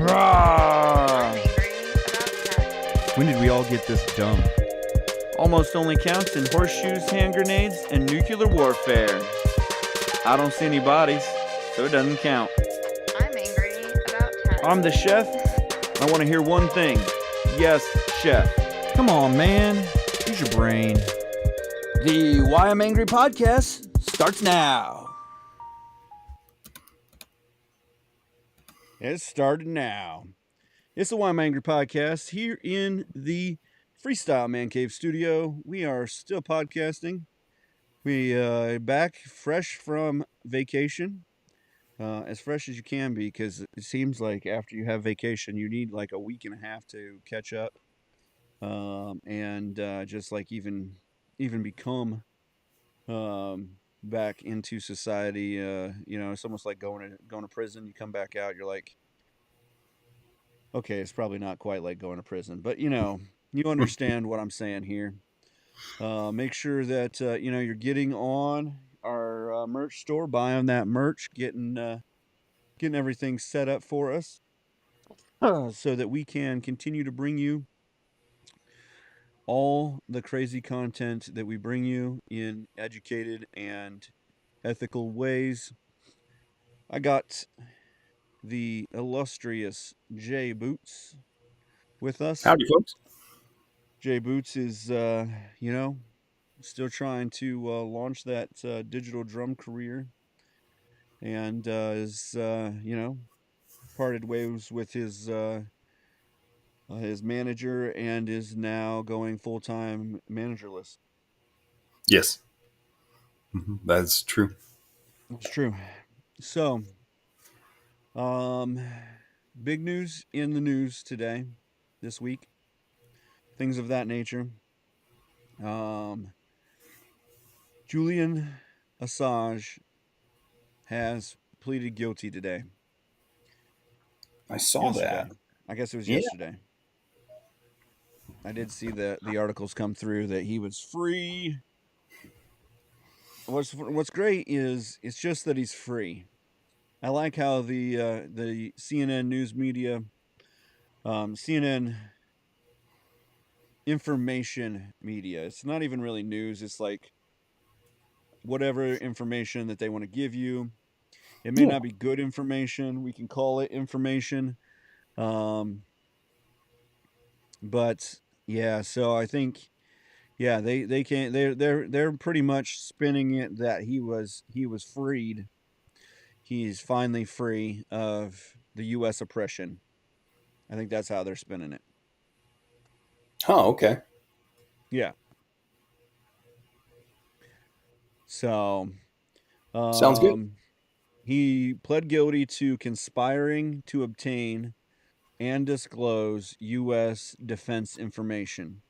I'm Rah! angry about cats. When did we all get this dumb? Almost only counts in horseshoes, hand grenades, and nuclear warfare. I don't see any bodies, so it doesn't count. I'm angry about cats. I'm the chef. I want to hear one thing. Yes, chef. Come on, man. Use your brain. The Why I'm Angry podcast starts now. It started now. It's the Why I'm Angry podcast here in the Freestyle Man Cave studio. We are still podcasting. We back fresh from vacation, as fresh as you can be, because it seems like after you have vacation, you need like a week and a half to catch up, and just like even become back into society. It's almost like going to prison. You come back out, you're like, okay, it's probably not quite like going to prison, but you understand what I'm saying here. Make sure that you're getting on our merch store, buying that merch, getting everything set up for us, so that we can continue to bring you all the crazy content that we bring you in educated and ethical ways. I got the illustrious Jay Boots with us. Howdy, folks. Jay Boots is, still trying to launch that digital drum career, and is, parted ways with his manager and is now going full-time managerless. Yes, that's true. It's true. So, big news in the news today, this week, things of that nature. Julian Assange has pleaded guilty today. I saw that. I guess it was Yeah. yesterday. I did see the articles come through that he was free. What's great is it's just that he's free. I like how the CNN news media, CNN information media. It's not even really news. It's like whatever information that they want to give you. It may not be good information. We can call it information. But yeah, so I think, yeah, they can't. They're pretty much spinning it that he was freed. He's finally free of the U.S. oppression. I think that's how they're spinning it. Oh, okay. Yeah. So, Sounds good. He pled guilty to conspiring to obtain and disclose U.S. defense information.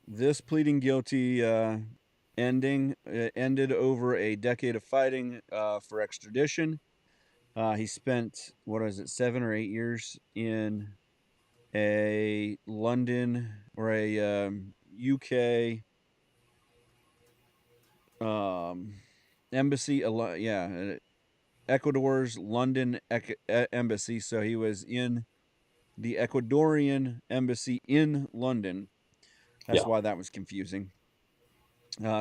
This pleading guilty ended over a decade of fighting for extradition. He spent, 7 or 8 years in a London or a UK embassy. Ecuador's London embassy. So he was in the Ecuadorian embassy in London. That's why that was confusing.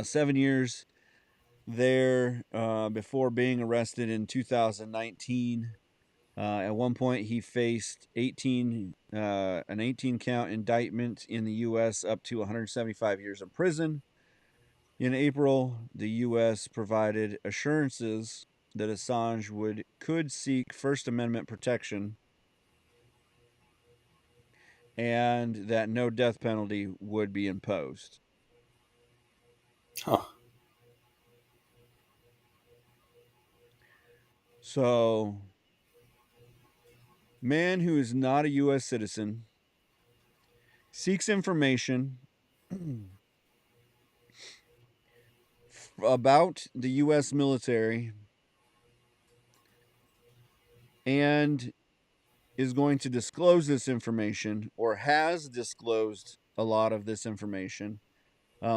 7 years there before being arrested in 2019. At one point, he faced an 18-count indictment in the U.S. up to 175 years in prison. In April, the U.S. provided assurances that Assange could seek First Amendment protection and that no death penalty would be imposed. Huh. So, man who is not a U.S. citizen seeks information about the U.S. military and is going to disclose this information, or has disclosed a lot of this information,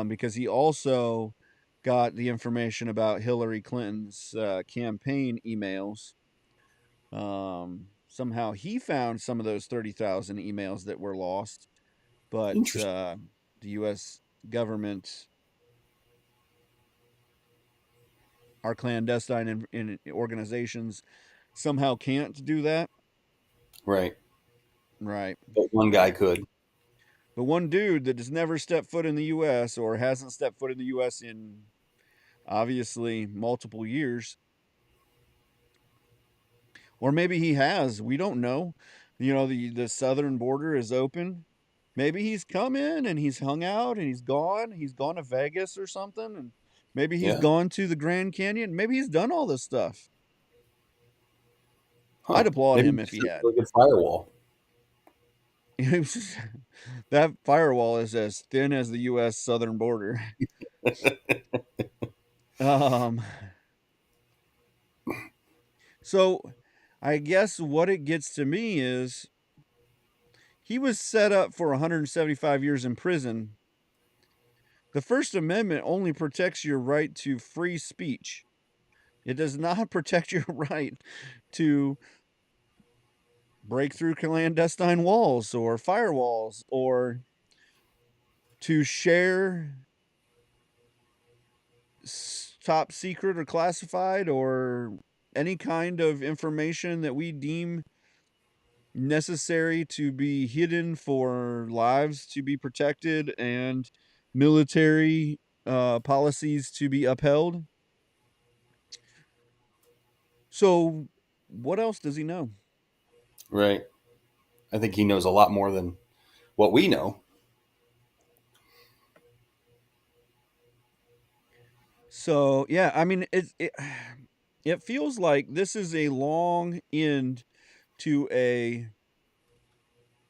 because he also got the information about Hillary Clinton's campaign emails. Somehow he found some of those 30,000 emails that were lost, but the U.S. government, our clandestine in organizations, somehow can't do that. Right. Right. But one guy could. But one dude that has never stepped foot in the U.S. or hasn't stepped foot in the U.S. in obviously multiple years, or maybe he has. We don't know. You know, the southern border is open. Maybe he's come in and he's hung out and he's gone. He's gone to Vegas or something, and maybe he's gone to the Grand Canyon. Maybe he's done all this stuff. Huh. I'd applaud Maybe him if he had. Like a firewall. That firewall is as thin as the U.S. southern border. So I guess what it gets to me is he was set up for 175 years in prison. The First Amendment only protects your right to free speech. It does not protect your right to break through clandestine walls or firewalls or to share top secret or classified or any kind of information that we deem necessary to be hidden for lives to be protected and military policies to be upheld. So what else does he know? Right. I think he knows a lot more than what we know. So yeah, I mean it feels like this is a long end to a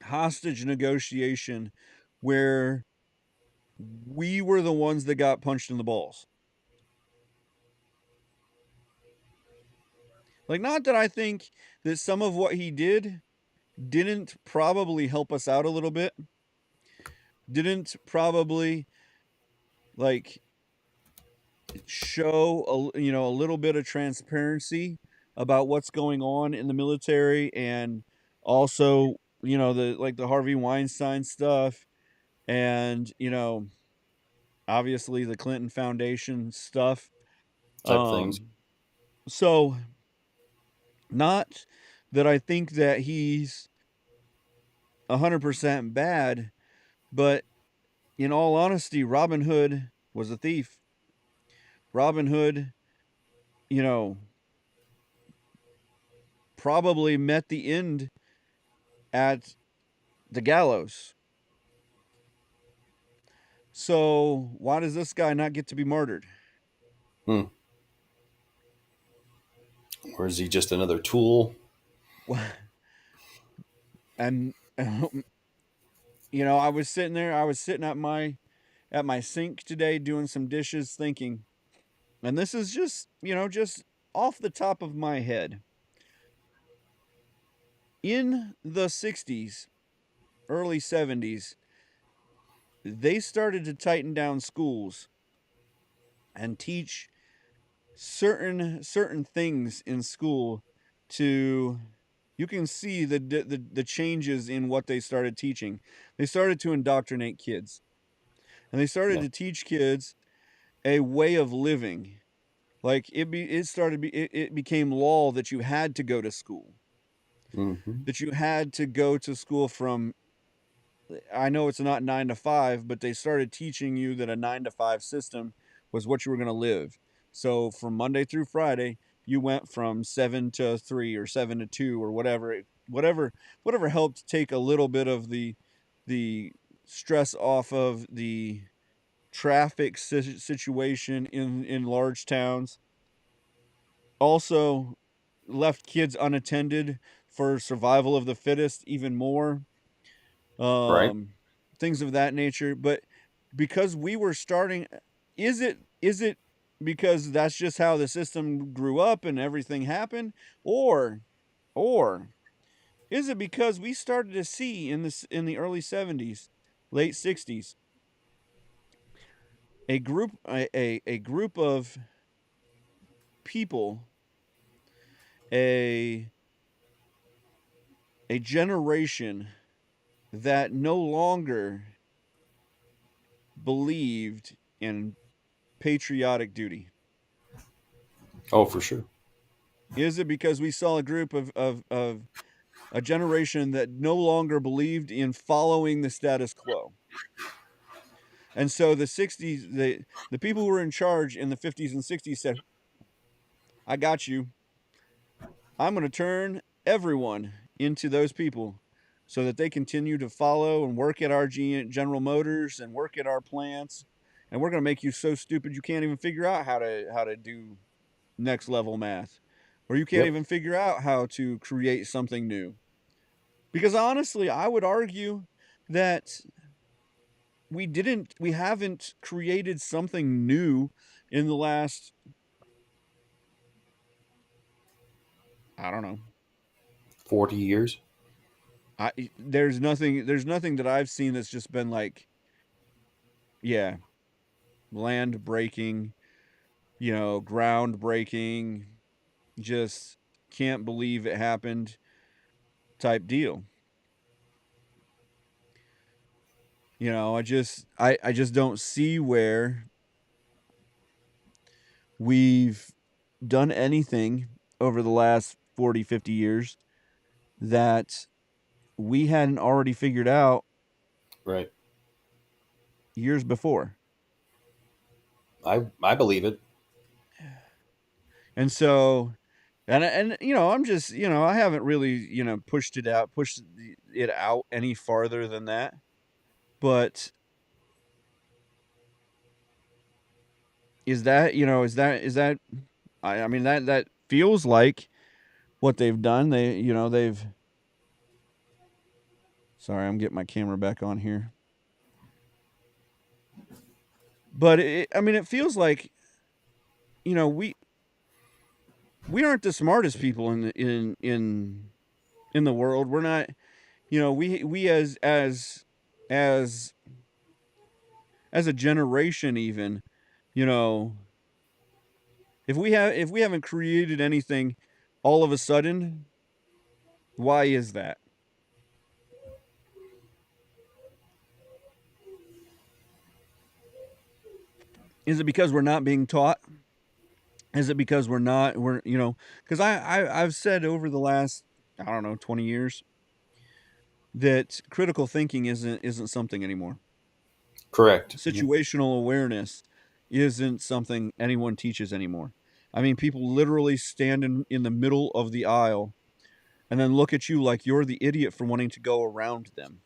hostage negotiation where we were the ones that got punched in the balls. Like, not that I think that some of what he didn't probably help us out a little bit. Didn't probably like show a little bit of transparency about what's going on in the military, and also, the Harvey Weinstein stuff, and obviously the Clinton Foundation stuff. Type things. So not that I think that he's 100% bad, but in all honesty, Robin Hood was a thief. Robin Hood, probably met the end at the gallows. So why does this guy not get to be martyred? Or is he just another tool? And I was sitting at my sink today doing some dishes thinking, and this is just off the top of my head. In the 60s, early 70s, they started to tighten down schools and teach certain things in school. You can see the changes in what they started teaching. They started to indoctrinate kids, and they started to teach kids a way of living. Like it became law that you had to go to school. That you had to go to school from, I know it's not 9 to 5, but they started teaching you that a 9 to 5 system was what you were going to live. So from Monday through Friday, you went from 7 to 3 or 7 to 2 or whatever helped take a little bit of the stress off of the traffic situation in large towns. Also left kids unattended for survival of the fittest even more. Right. Things of that nature. But because we were starting, is it because that's just how the system grew up and everything happened, or is it because we started to see in the early 70s, late 60s, a group of people, a generation that no longer believed in patriotic duty? Oh, for sure. Is it because we saw a group of a generation that no longer believed in following the status quo? And so the 60s, the people who were in charge in the 50s and 60s said, I got you. I'm going to turn everyone into those people so that they continue to follow and work at our General Motors and work at our plants. And we're going to make you so stupid you can't even figure out how to do next level math, or you can't Yep. even figure out how to create something new. Because honestly, I would argue that we haven't created something new in the last, I don't know. 40 years. There's nothing that I've seen that's just been like, yeah, land breaking, ground breaking, just can't believe it happened type deal. I just don't see where we've done anything over the last 40, 50 years that we hadn't already figured out Right. years before. I believe it. And so, and I'm just, I haven't really, pushed it out any farther than that. But is that, I mean, that feels like what they've done. Sorry, I'm getting my camera back on here. But I mean, it feels like, we aren't the smartest people in the world. We're not, we as as a generation, even, you know, if we haven't created anything all of a sudden, why is that? Is it because we're not being taught? Is it because because I've said over the last, I don't know, 20 years that critical thinking isn't something anymore. Correct. Situational awareness isn't something anyone teaches anymore. I mean, people literally stand in the middle of the aisle and then look at you like you're the idiot for wanting to go around them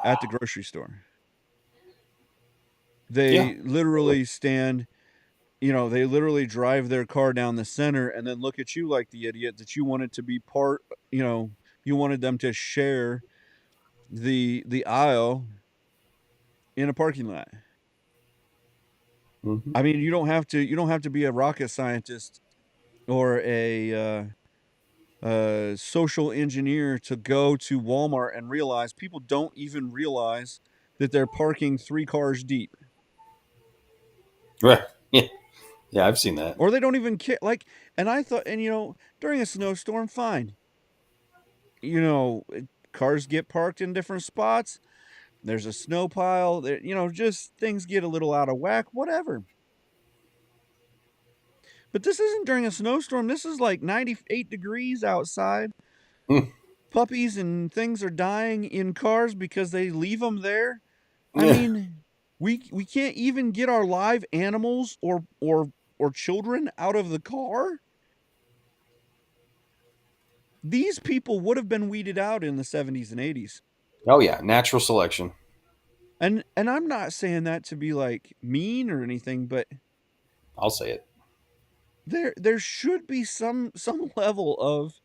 at the grocery store. Yeah. They literally stand, they literally drive their car down the center and then look at you like the idiot that you wanted to be part, you wanted them to share the aisle in a parking lot. Mm-hmm. I mean, you don't have to be a rocket scientist or a social engineer to go to Walmart and realize people don't even realize that they're parking 3 cars deep, Right. Yeah. Yeah, I've seen that. or they don't even care. Like, and I thought, and during a snowstorm, fine. Cars get parked in different spots. There's a snow pile. There, just things get a little out of whack. Whatever. But this isn't during a snowstorm. This is like 98 degrees outside. Mm. Puppies and things are dying in cars because they leave them there. I Yeah. mean, we can't even get our live animals or children out of the car. These people would have been weeded out in the 70s and 80s. Oh yeah, natural selection. And I'm not saying that to be like mean or anything, but I'll say it. there should be some level of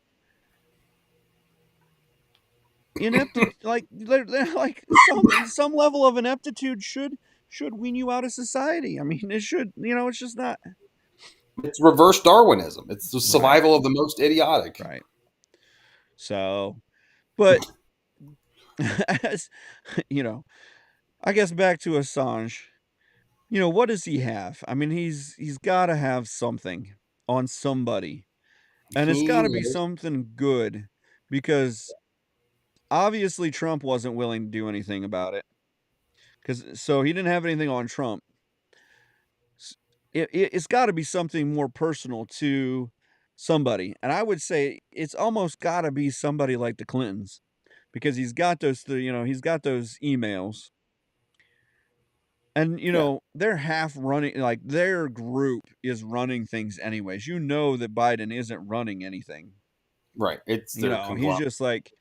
ineptitude, like some level of ineptitude should wean you out of society. I mean, it should, it's just not It's reverse Darwinism. It's the right. survival of the most idiotic. Right. So, but as I guess back to Assange. what does he have? I mean, he's got to have something on somebody. And it's got to be He something good because obviously Trump wasn't willing to do anything about it. So he didn't have anything on Trump. It's got to be something more personal to somebody. And I would say it's almost got to be somebody like the Clintons because he's got he's got those emails. And, yeah, they're half running, like their group is running things anyways. You know that Biden isn't running anything. right. It's their He's conglomerate. just like,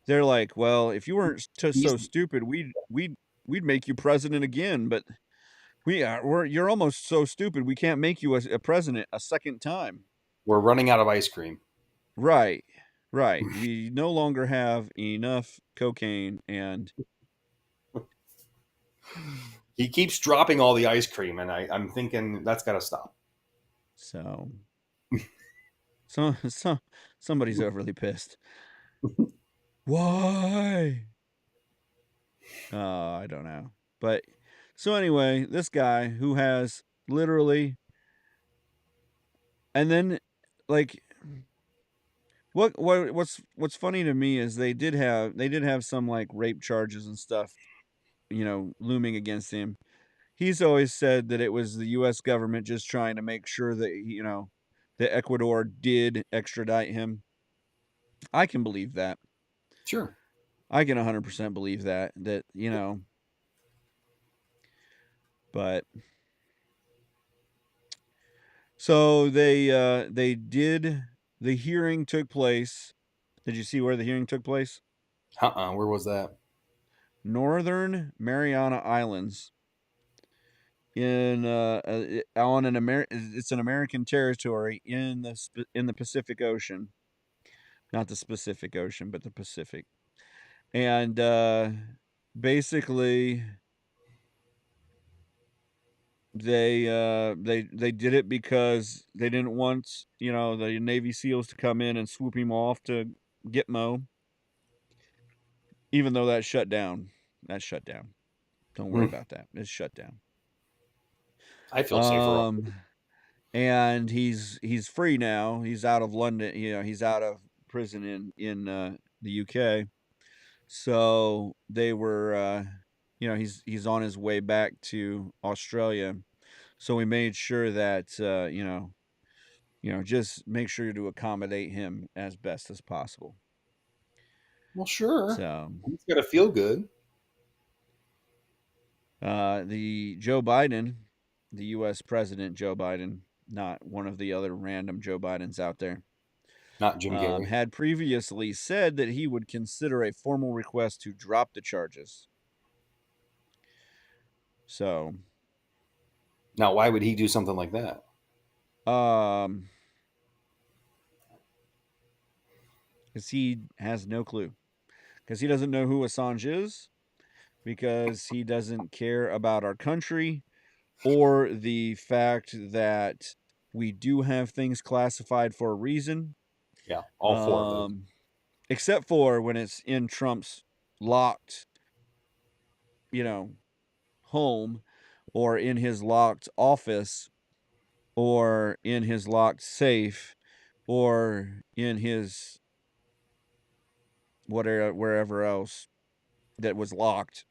they're like, well, if you weren't He's so stupid, we'd make you president again. But you're almost so stupid, we can't make you a president a second time. we're running out of ice cream. Right, right. We no longer have enough cocaine and He keeps dropping all the ice cream, and I'm thinking that's got to stop. so somebody's overly pissed. Why? I don't know. But so anyway, this guy who has literally, and then like what's funny to me is they did have some like rape charges and stuff, looming against him. He's always said that it was the US government just trying to make sure that that Ecuador did extradite him. I can believe that. Sure. I can 100% believe that but so they did the hearing took place. Did you see where the hearing took place? Where was that? Northern Mariana Islands on it's an American territory in the Pacific Ocean. Not the Pacific Ocean, but the Pacific. And basically they did it because they didn't want the Navy SEALs to come in and swoop him off to Gitmo, even though that's shut down. Don't worry about that. It's shut down. I feel safer. And he's free now. He's out of London. He's out of prison in the UK. So they were he's on his way back to Australia. So we made sure that just make sure to accommodate him as best as possible. Well, sure. So He's got to feel good. the Joe Biden, the US President Joe Biden, not one of the other random Joe Bidens out there, Not Jim Gary. had previously said that he would consider a formal request to drop the charges. So, Now, why would he do something like that? Because he has no clue. Because he doesn't know who Assange is. Because he doesn't care about our country or the fact that we do have things classified for a reason. Yeah, all four of those. Except for when it's in Trump's locked, home, or in his locked office, or in his locked safe, or in his wherever else that was locked.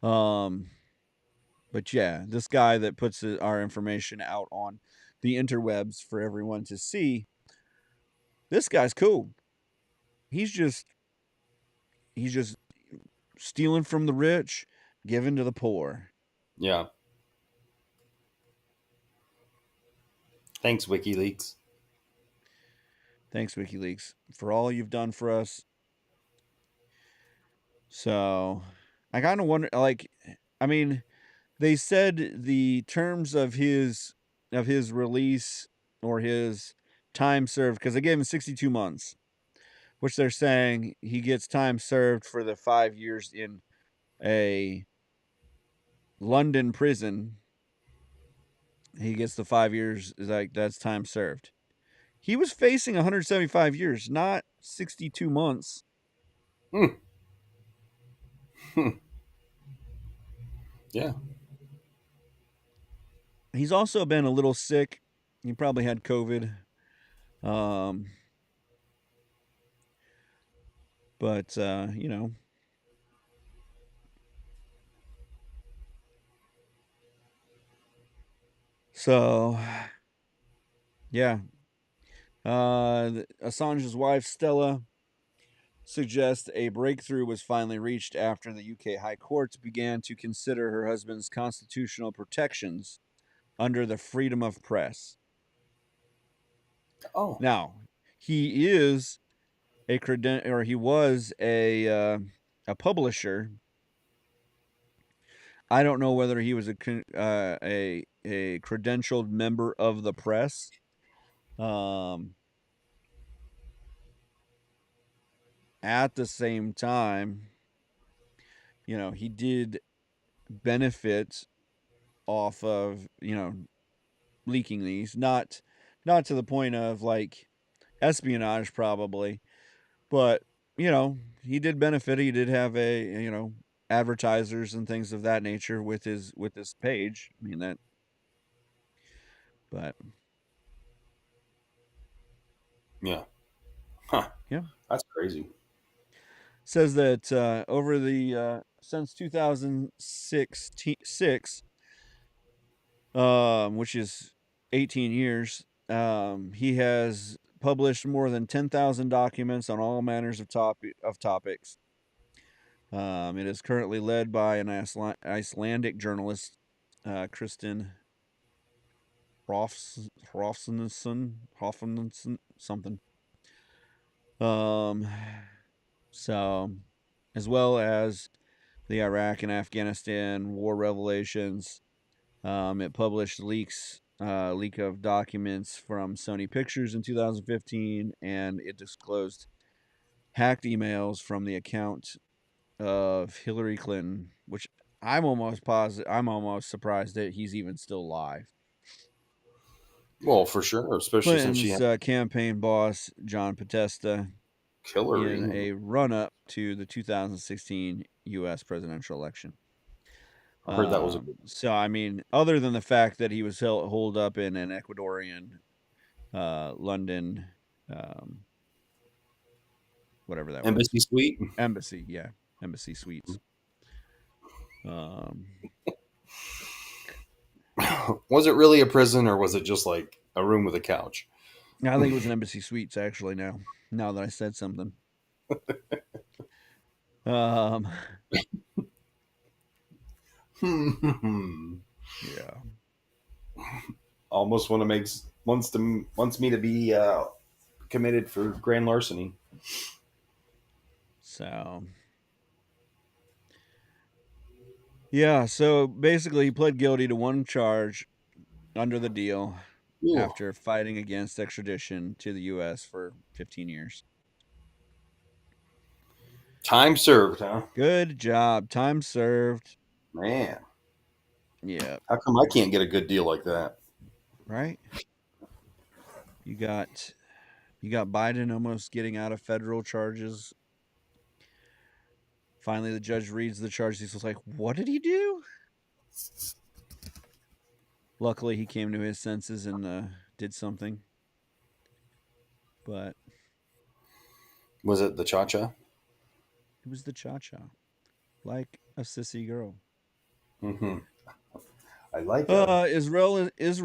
But yeah, this guy that puts our information out on the interwebs for everyone to see, this guy's cool. He's just stealing from the rich, giving to the poor. Yeah. Thanks, WikiLeaks. Thanks, WikiLeaks, for all you've done for us. So, I kind of wonder, they said the terms of his release or his time served, because they gave him 62 months, which they're saying he gets time served for the 5 years in a London prison. He gets the 5 years, that's time served. He was facing 175 years, not 62 months. Yeah. He's also been a little sick. He probably had COVID. But you know, so yeah. Assange's wife Stella suggests a breakthrough was finally reached after the UK High Court began to consider her husband's constitutional protections under the freedom of press. Oh, Now, he is he was a publisher. I don't know whether he was a credentialed member of the press. At the same time, you know, he did benefit off of, you know, leaking these, not to the point of like espionage probably, but you know, he did benefit. He did have a, you know, advertisers and things of that nature with his page. I mean that, but yeah. Huh. yeah. That's crazy. Says that over the since 2006, which is 18 years, he has published more than 10,000 documents on all manners of topics. It is currently led by an Icelandic journalist, Kristen Hrafnsson, something. So, as well as the Iraq and Afghanistan war revelations, it published leak of documents from Sony Pictures in 2015, and it disclosed hacked emails from the account of Hillary Clinton, which I'm almost surprised that he's even still alive. Well, for sure, especially since she Clinton's had campaign boss, John Podesta, Hillary. in a run-up to the 2016 U.S. presidential election. I heard that was a So, I mean, other than the fact that he was holed up in an Ecuadorian London, whatever that embassy was. suite. Embassy, yeah. Embassy suites. Was it really a prison or was it just like a room with a couch? I think it was an embassy suites, actually, now that I said something. Yeah. Almost wants me to be committed for grand larceny. So, yeah, so basically he pled guilty to one charge under the deal Ooh. after fighting against extradition to the U.S. for 15 years. Time served, huh? Good job. Time served. Man. Yeah. How come I can't get a good deal like that? Right? You got Biden almost getting out of federal charges. Finally, the judge reads the charges. He's like, what did he do? Luckily, he came to his senses and did something. But Was it the cha-cha? it was the cha-cha. Like a sissy girl. Mm-hmm. I like that. Israel is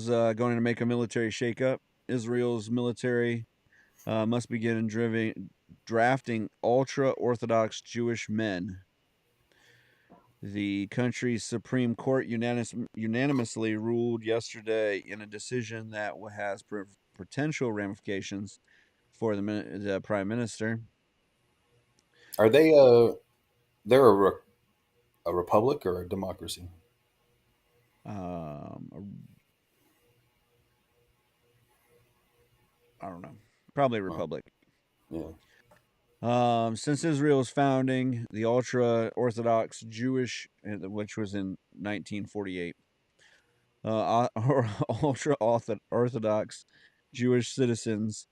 going to make a military shakeup. Israel's military must begin drafting ultra-Orthodox Jewish men. The country's Supreme Court unanimously ruled yesterday in a decision that has potential ramifications for the Prime Minister. Are they they're a republic or a democracy? I don't know. Probably a republic. Yeah. Since Israel's founding, the ultra-Orthodox Jewish, which was in 1948, ultra-Orthodox Jewish citizens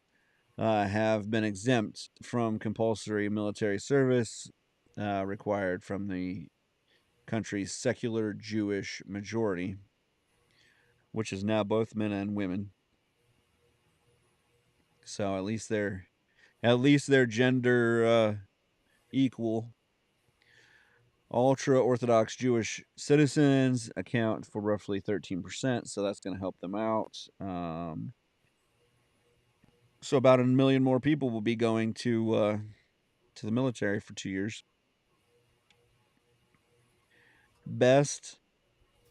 have been exempt from compulsory military service required from the country's secular Jewish majority, which is now both men and women. So at least they're gender equal. Ultra-Orthodox Jewish citizens account for roughly 13%, so that's going to help them out. So about 1 million more people will be going to the military for 2 years. Best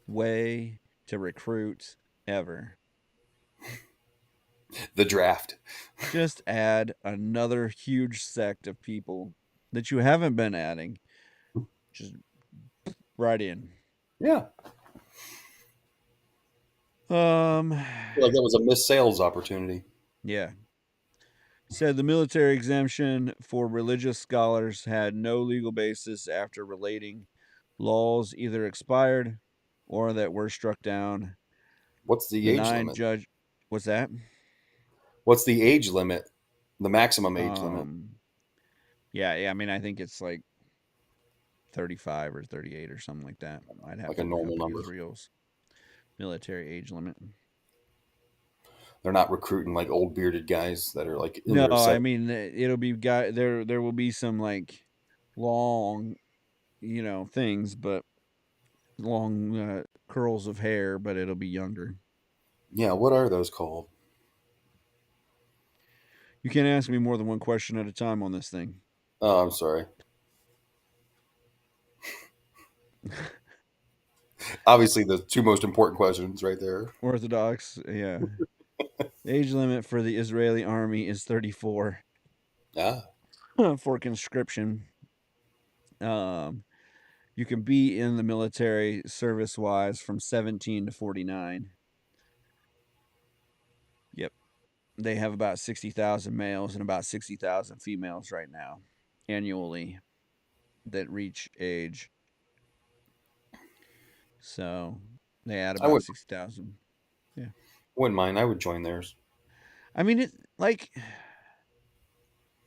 way to recruit ever. The draft. Just add another huge sect of people that you haven't been adding. Just right in. Yeah. I feel like that was a missed sales opportunity. Yeah. Said the military exemption for religious scholars had no legal basis after relating laws either expired or that were struck down. What's the The age 9 limit? judge. What's that? What's the age limit? The maximum age limit? Yeah. I mean, I think it's like 35 or 38 or something like that. I'd have Like to a look normal up number. Israel's military age limit. They're not recruiting like old bearded guys that are like in No, their I 70s. mean it'll be there will be some like long, things, but long curls of hair, but it'll be younger. Yeah, what are those called? You can't ask me more than one question at a time on this thing. Oh, I'm sorry. Obviously, the two most important questions right there. Orthodox, yeah. Age limit for the Israeli army is 34 Ah, for conscription. You can be in the military service-wise from 17 to 49. Yep. They have about 60,000 males and about 60,000 females right now annually that reach age. So they add I about 60,000. Yeah. wouldn't mind. I would join theirs. I mean,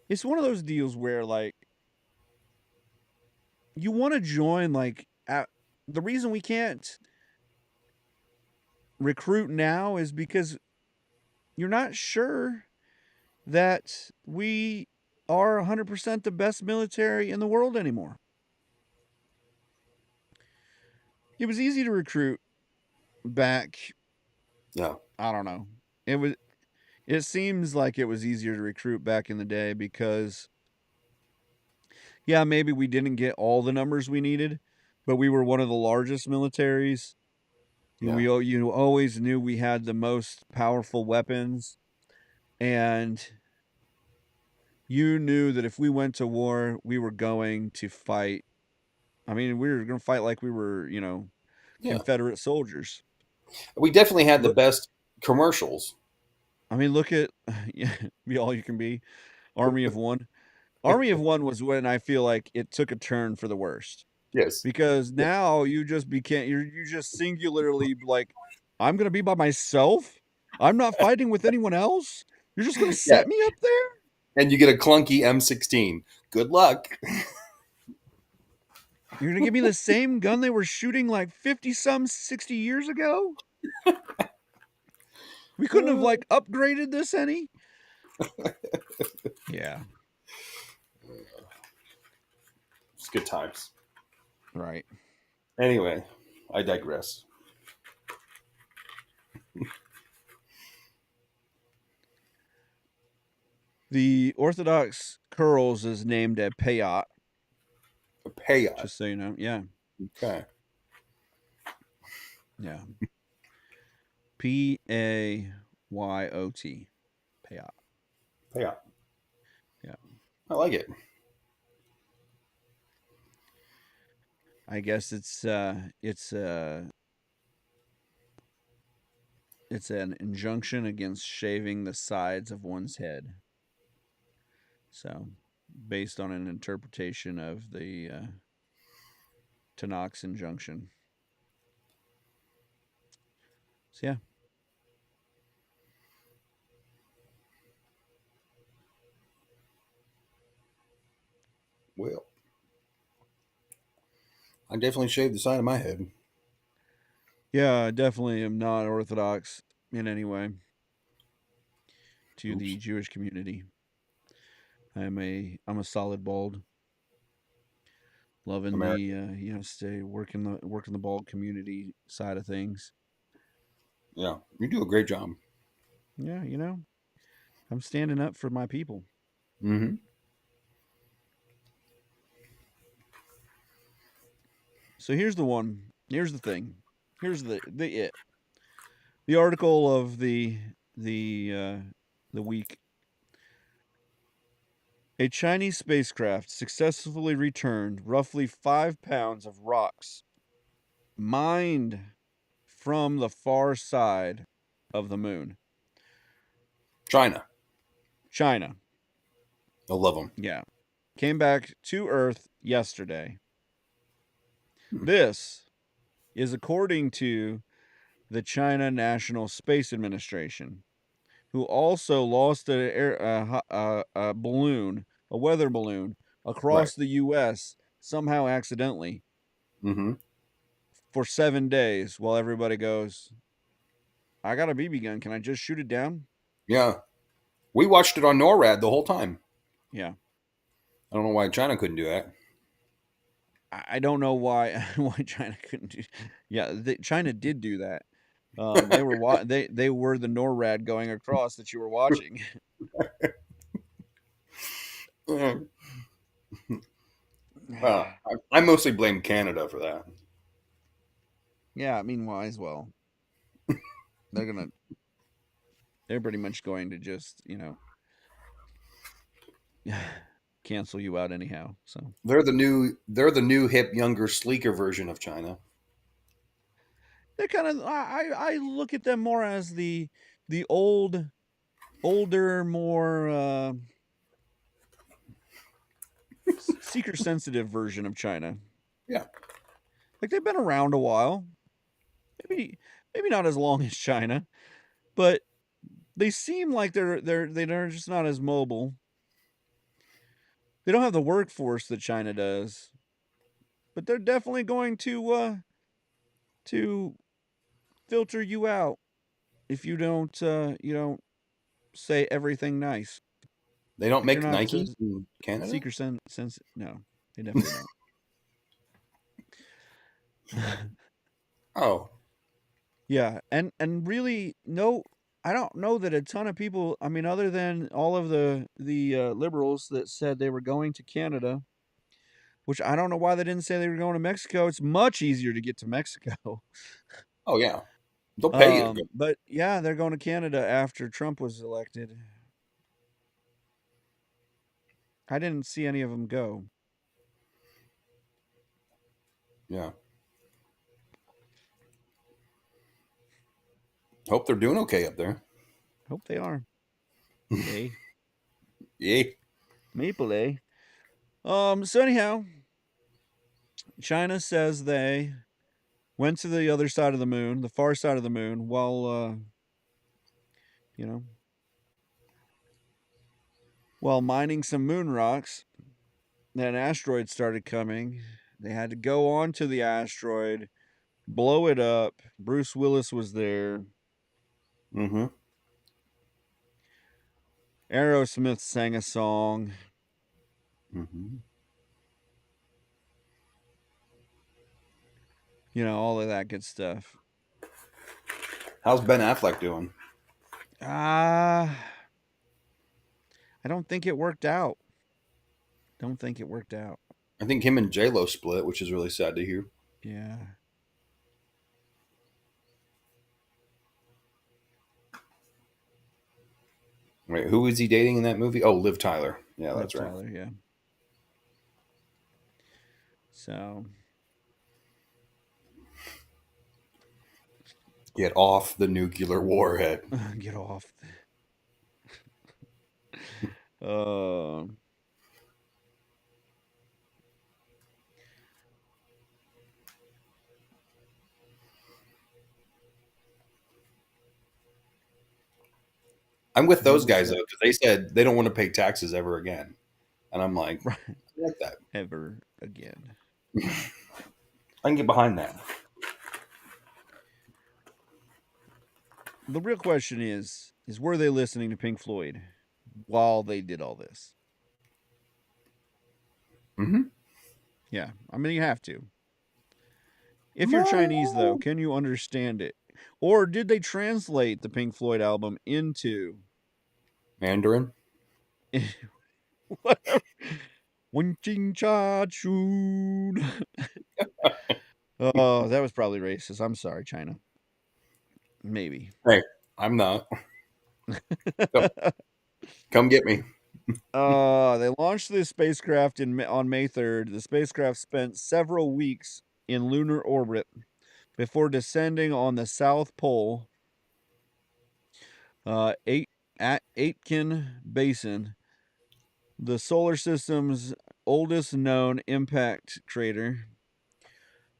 it's one of those deals where like you want to join the reason we can't recruit now is because you're not sure that we are 100% the best military in the world anymore. It was easy to recruit back, Yeah. I don't know. It seems like it was easier to recruit back in the day because yeah, maybe we didn't get all the numbers we needed, but we were one of the largest militaries. Yeah. You always knew we had the most powerful weapons, and you knew that if we went to war, we were going to fight. I mean, we were going to fight like we were, Yeah. Confederate soldiers. We definitely had the Look, best commercials. I mean, look at Be All You Can Be, Army of One. Army of One was when I feel like it took a turn for the worst. Yes. Because Yeah. now you just you just singularly like, I'm gonna be by myself. I'm not fighting with anyone else. You're just gonna Yeah. set me up there. And you get a clunky M16. Good luck. You're gonna give me the same gun they were shooting like 60 years ago. We couldn't have like upgraded this any. Yeah. It's good times. Right. Anyway, I digress. The Orthodox curls is named a payot. A payout. Just so you know. Yeah. Okay. Yeah. Payot. Payot. Payout. Yeah. I like it. I guess it's an injunction against shaving the sides of one's head. So, based on an interpretation of the Tanakh's injunction. So, yeah. Well, I definitely shaved the side of my head. Yeah, I definitely am not orthodox in any way to the Oops. Jewish community. I'm a solid bald, loving American. the stay working the bald community side of things. Yeah, you do a great job. Yeah, I'm standing up for my people. Mm-hmm. So here's the one. Here's the thing. Here's the article of the week. A Chinese spacecraft successfully returned roughly 5 pounds of rocks mined from the far side of the moon. China. China. I love them. Yeah. Came back to Earth yesterday. Hmm. This is according to the China National Space Administration, who also lost a balloon, a weather balloon, Right. across the U.S. somehow accidentally Mm-hmm. for 7 days while everybody goes, I got a BB gun. Can I just shoot it down? Yeah. We watched it on NORAD the whole time. Yeah. I don't know why China couldn't do that. I don't know why China couldn't do. Yeah, China did do that. They were the NORAD going across that you were watching. Well, I mostly blame Canada for that. Yeah, meanwhile as well. They're pretty much going to just, cancel you out anyhow. So They're the new hip, younger, sleeker version of China. they're kind of I look at them more as the older, more seeker sensitive version of China. Yeah. Like they've been around a while. Maybe not as long as China, but they seem like they're just not as mobile. They don't have the workforce that China does, but they're definitely going to filter you out if you don't say everything nice. They don't If you're make not Nikes in Canada? seeker sense, no, they definitely don't. Oh. Yeah, and really, no, I don't know that a ton of people. I mean, other than all of the liberals that said they were going to Canada, which I don't know why they didn't say they were going to Mexico. It's much easier to get to Mexico. Oh, yeah. They'll pay you to go. But yeah, they're going to Canada after Trump was elected. I didn't see any of them go. Yeah. Hope they're doing okay up there. Hope they are. Eh? Yeah. Maple, eh? So anyhow, China says they went to the other side of the moon, the far side of the moon, while you know, while mining some moon rocks. Then an asteroid started coming. They had to go onto the asteroid, blow it up. Bruce Willis was there. Mm-hmm. Aerosmith sang a song. Mm-hmm. All of that good stuff. How's Ben Affleck doing? I don't think it worked out. I think him and J-Lo split, which is really sad to hear. Yeah. Wait, who was he dating in that movie? Oh, Liv Tyler. Yeah, that's right. Tyler, yeah. So Get off the nuclear warhead. get off. uh, I'm with those guys though, because they said they don't want to pay taxes ever again, and I'm like, right. I like that. Ever again. I can get behind that. The real question is were they listening to Pink Floyd while they did all this? Mm-hmm. Yeah, I mean, you have to. If you're Chinese, though, can you understand it? Or did they translate the Pink Floyd album into Mandarin. whatever? Wen Jing Cha Chun. Oh, that was probably racist. I'm sorry, China. Maybe. Hey, I'm not. Come get me. They launched the spacecraft on May 3rd. The spacecraft spent several weeks in lunar orbit before descending on the South Pole, Aitken Basin, the solar system's oldest known impact crater,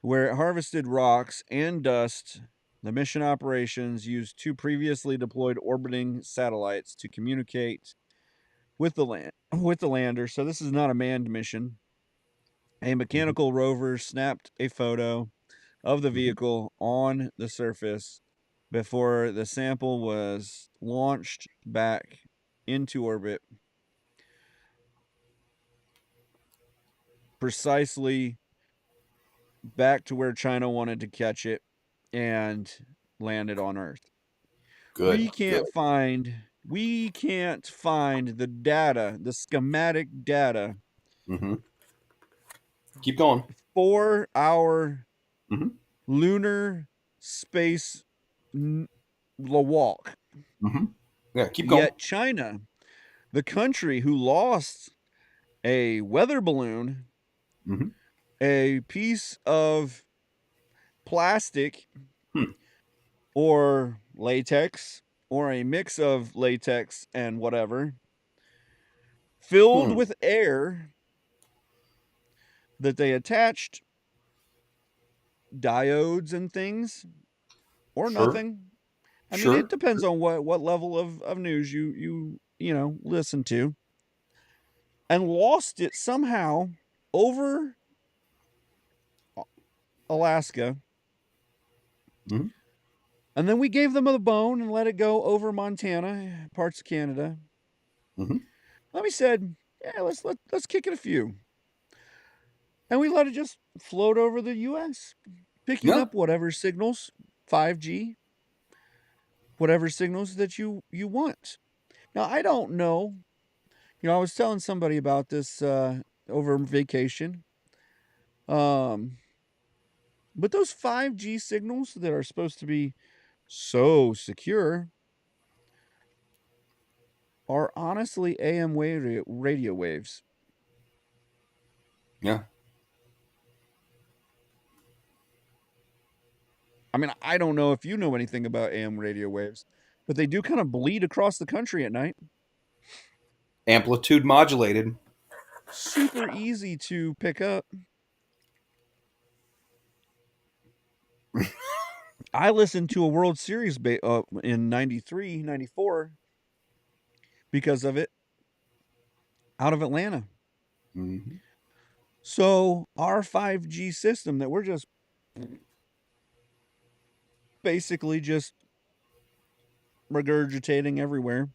where it harvested rocks and dust. The mission operations used two previously deployed orbiting satellites to communicate with the lander. So this is not a manned mission. A mechanical rover snapped a photo of the vehicle on the surface before the sample was launched back into orbit, precisely back to where China wanted to catch it, and landed on Earth. Good. We can't find the data, the schematic data Mm-hmm. Keep going. for our Mm-hmm. lunar space walk. Mm-hmm. Yeah, keep going. Yet China, the country who lost a weather balloon, Mm-hmm. a piece of plastic Hmm. or latex, or a mix of latex and whatever, filled with air that they attached diodes and things, or Sure. nothing. I mean, Sure. it depends on what level of news you listen to. And lost it somehow over Alaska. Mm-hmm. And then we gave them the bone and let it go over Montana, parts of Canada. Mm-hmm. Then we said, yeah, let's kick it a few. And we let it just float over the US, picking Yeah. up whatever signals, 5G, whatever signals that you want. Now, I don't know. I was telling somebody about this over vacation. But those 5G signals that are supposed to be so secure are honestly AM radio waves. Yeah. I mean, I don't know if you know anything about AM radio waves, but they do kind of bleed across the country at night. Amplitude modulated. Super easy to pick up. I listened to a World Series in 93, 94 because of it out of Atlanta. Mm-hmm. So our 5G system that we're just basically just regurgitating everywhere.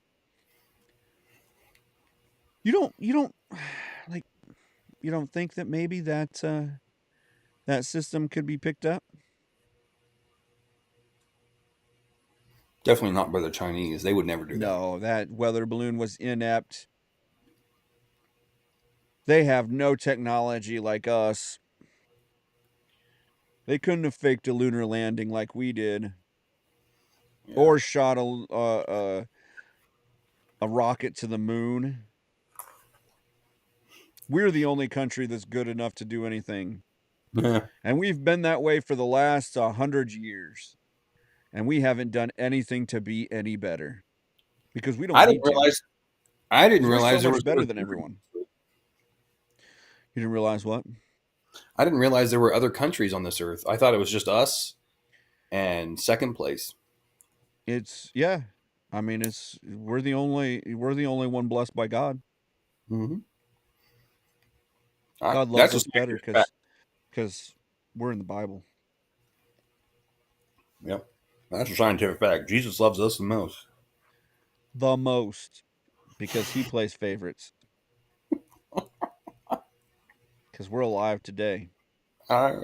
You don't like you don't think that maybe that that system could be picked up? Definitely not by the Chinese. They would never do that. No, that weather balloon was inept. They have no technology like us. They couldn't have faked a lunar landing like we did, or shot a rocket to the moon. We're the only country that's good enough to do anything, and we've been that way for the last 100 years, and we haven't done anything to be any better because we don't I need didn't to. realize. I didn't We're realize so there much was better than everyone. You didn't realize what? I didn't realize there were other countries on this earth. I thought it was just us and second place. It's yeah. I mean, we're the only one blessed by God. Mm-hmm. God loves us better because We're in the Bible. Yep. That's a scientific fact. Jesus loves us the most. The most. Because he plays favorites. Because we're alive today. That's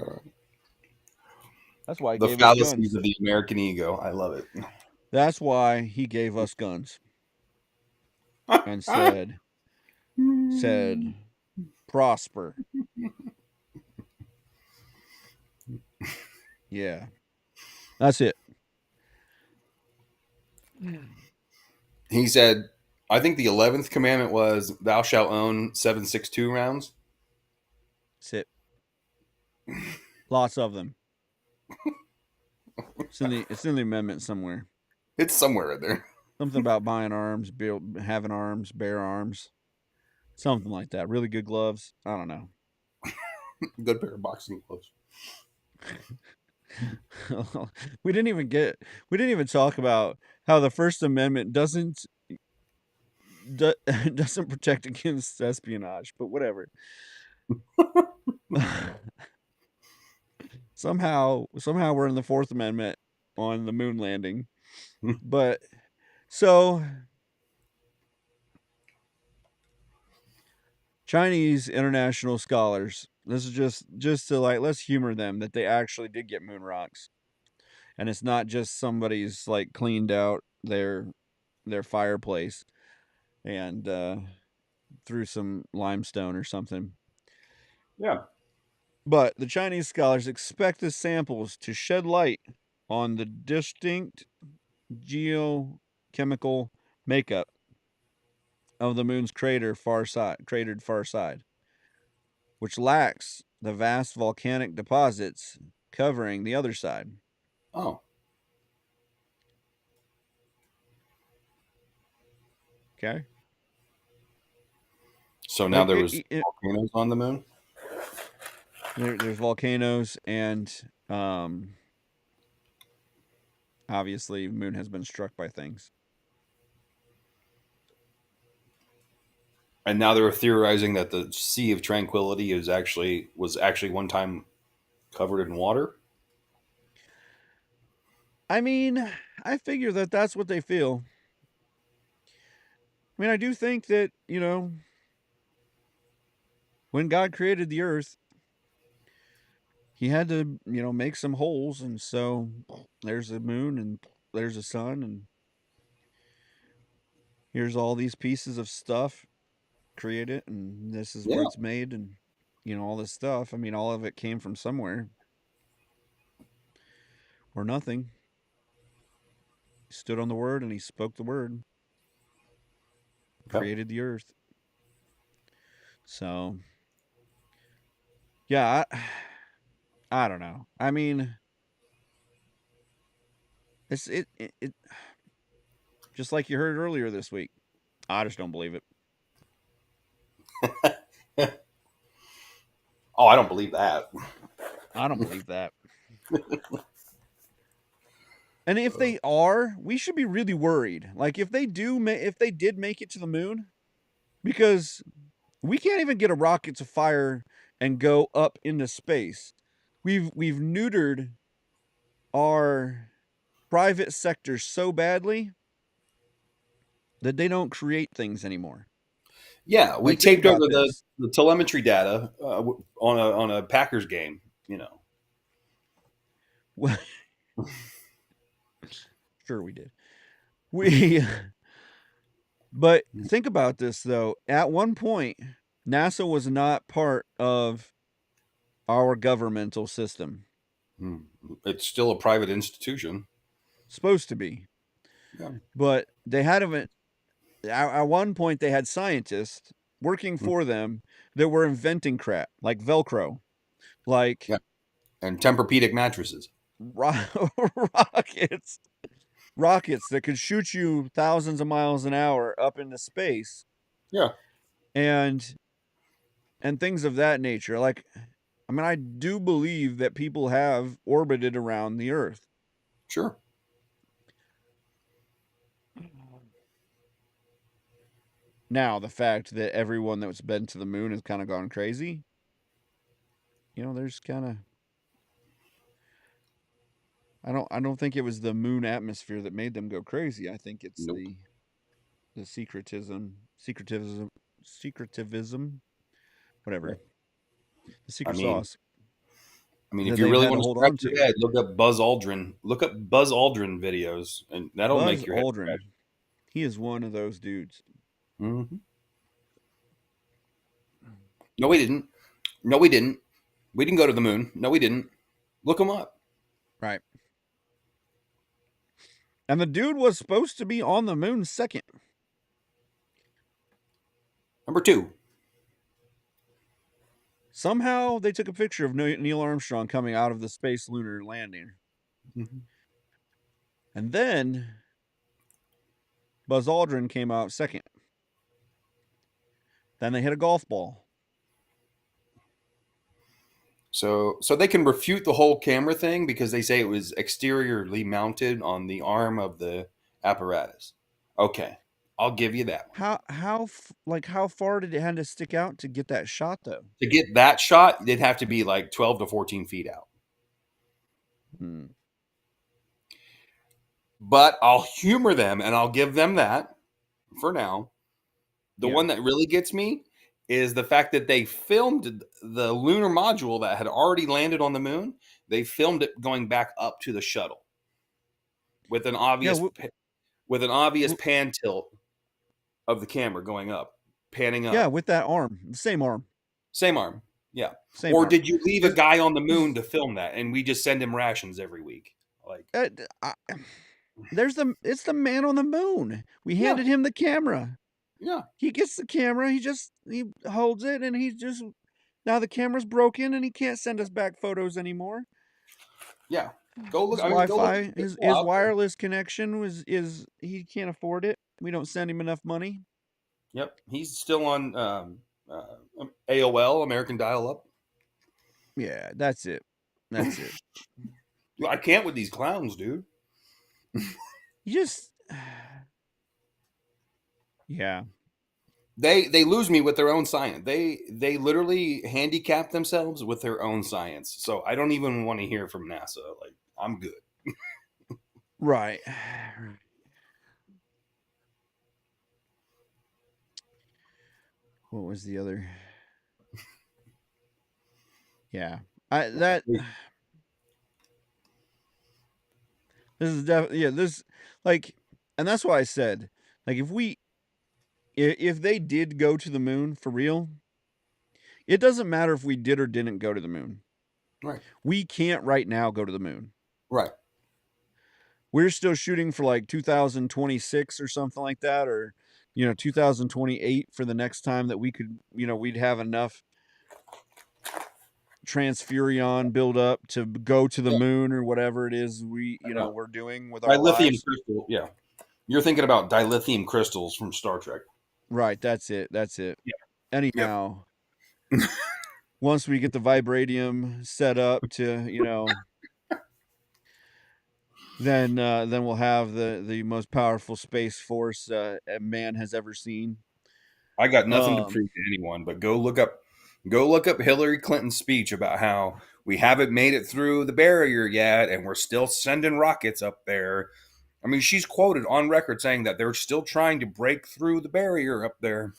why he The gave us fallacies guns. of the American ego. I love it. That's why he gave us guns. And said, prosper. Yeah. That's it. He said, I think the 11th commandment was, thou shalt own 7.62 rounds. That's it. Lots of them. It's in the amendment somewhere. It's somewhere in there. Something about buying arms, having arms, bear arms. Something like that. Really good gloves. I don't know. Good pair of boxing gloves. we didn't even talk about how the First Amendment doesn't protect against espionage, but whatever. somehow we're in the Fourth Amendment on the moon landing. But so Chinese international scholars, this is just to like, let's humor them that they actually did get moon rocks. And it's not just somebody's like cleaned out their fireplace and threw some limestone or something. Yeah. But the Chinese scholars expect the samples to shed light on the distinct geochemical makeup of the moon's cratered far side, which lacks the vast volcanic deposits covering the other side. Oh. Okay. So now there was volcanoes on the moon? There's volcanoes, and obviously the moon has been struck by things. And now they're theorizing that the Sea of Tranquility was actually one time covered in water. I mean, I figure that that's what they feel. I mean, I do think that, when God created the earth, he had to, make some holes. And so there's the moon and there's the sun. And here's all these pieces of stuff, create it. And this is where it's made. And, all this stuff. I mean, all of it came from somewhere or nothing. He stood on the word and he spoke the word. Created the earth. So, yeah, I don't know. I mean, it just like you heard earlier this week. I just don't believe it. Oh, I don't believe that. I don't believe that. And if they are, we should be really worried. Like if they did make it to the moon, because we can't even get a rocket to fire and go up into space. We've neutered our private sector so badly that they don't create things anymore. Yeah, we Like, think taped about over this. the telemetry data on a Packers game. Well, sure we did. But think about this though. At one point, NASA was not part of our governmental system. It's still a private institution. Supposed to be. Yeah. But they had at one point they had scientists working for them that were inventing crap like Velcro, like and Tempur-Pedic mattresses, rockets that could shoot you thousands of miles an hour up into space. Yeah. And things of that nature. Like, I mean, I do believe that people have orbited around the Earth. Sure. Now, the fact that everyone that's been to the moon has kind of gone crazy, there's kind of I don't think it was the moon atmosphere that made them go crazy. I think it's Nope. the secretivism, whatever. The I secret mean, sauce if that you they've really had to want to hold scratch on your to. head, look up Buzz Aldrin. Look up Buzz Aldrin videos, and that'll Buzz make your head Aldrin, scratch. he is one of those dudes. Hmm. No, we didn't. No, we didn't. We didn't go to the moon. No, we didn't. Look him up. Right. And the dude was supposed to be on the moon second. Number 2. Somehow they took a picture of Neil Armstrong coming out of the space lunar landing. Mm-hmm. And then Buzz Aldrin came out second. Then they hit a golf ball. So they can refute the whole camera thing because they say it was exteriorly mounted on the arm of the apparatus. Okay, I'll give you that one. How far did it have to stick out to get that shot though? To get that shot, they'd have to be like 12 to 14 feet out. Hmm. But I'll humor them and I'll give them that for now. The Yeah. one that really gets me is the fact that they filmed the lunar module that had already landed on the moon. They filmed it going back up to the shuttle with an obvious pan tilt of the camera going up, panning up. Yeah, with that arm, the same arm. Same arm. Yeah. Same Or arm. did you leave a guy on the moon to film that and we just send him rations every week? Like, it's the man on the moon. We handed him the camera. yeah. He gets the camera, he holds it, and now the camera's broken and he can't send us back photos anymore. Yeah. Go look. His Wi-Fi, his wireless connection is he can't afford it. We don't send him enough money. Yep. He's still on AOL, American Dial-Up. Yeah, that's it. That's it. I can't with these clowns, dude. You just yeah. They lose me with their own science. They literally handicap themselves with their own science. So I don't even want to hear from NASA. Like, I'm good. Right. What was the other? Yeah. This is definitely and that's why I said, like, if they did go to the moon for real, it doesn't matter if we did or didn't go to the moon. Right. We can't right now go to the moon. Right. We're still shooting for like 2026 or something like that, or 2028 for the next time that we could, we'd have enough transfurion build up to go to the moon or whatever it is we're doing with our dilithium lives. crystal. Yeah. You're thinking about dilithium crystals from Star Trek. Right, that's it. Yeah. Anyhow, Yep. Once we get the vibranium set up to, then we'll have the most powerful space force man has ever seen. I got nothing to prove to anyone, but go look up Hillary Clinton's speech about how we haven't made it through the barrier yet and we're still sending rockets up there. I mean, she's quoted on record saying that they're still trying to break through the barrier up there.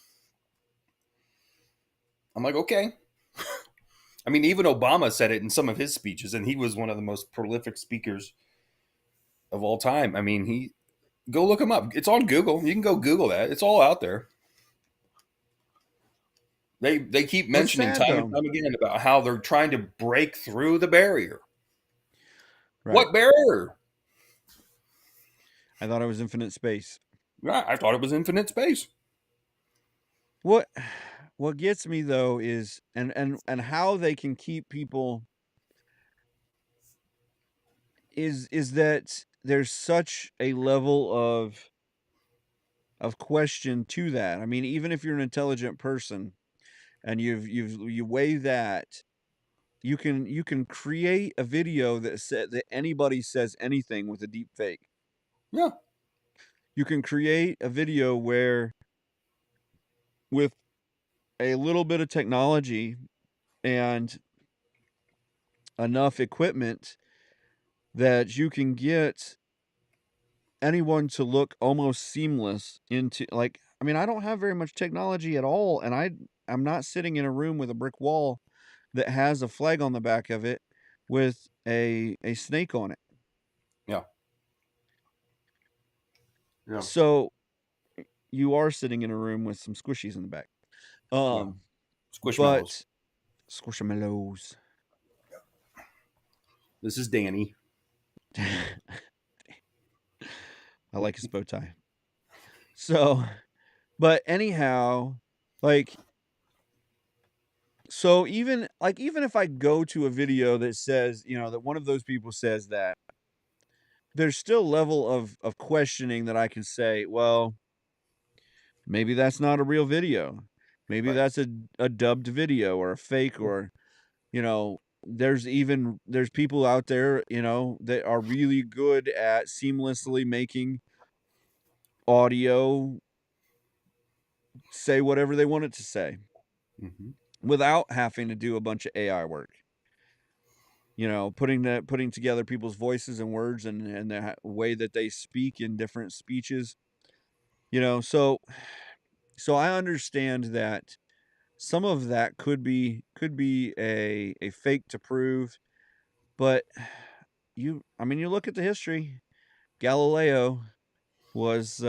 I'm like, okay. I mean, even Obama said it in some of his speeches, and he was one of the most prolific speakers of all time. I mean, go look him up. It's on Google. You can go Google that. It's all out there. They keep mentioning time and time again about how they're trying to break through the barrier. Right. What barrier? I thought it was infinite space. Yeah, I thought it was infinite space. What gets me though is and how they can keep people is that there's such a level of question to that. I mean, even if you're an intelligent person and you weigh that, you can create a video that anybody says anything with a deep fake. Yeah. You can create a video where with a little bit of technology and enough equipment that you can get anyone to look almost seamless into, like, I mean, I don't have very much technology at all, and I'm not sitting in a room with a brick wall that has a flag on the back of it with a snake on it. Yeah. Yeah. So you are sitting in a room with some squishies in the back. Yeah. Squishmallows. But squishmallows. This is Danny. I like his bow tie. So, but anyhow, like, so even if I go to a video that says, that one of those people says that, there's still a level of questioning that I can say, well, maybe that's not a real video. Maybe Right. that's a dubbed video or a fake, or, there's people out there, that are really good at seamlessly making audio say whatever they want it to say without having to do a bunch of AI work. Putting together people's voices and words and the way that they speak in different speeches. So I understand that some of that could be a fake to prove, but you look at the history. Galileo was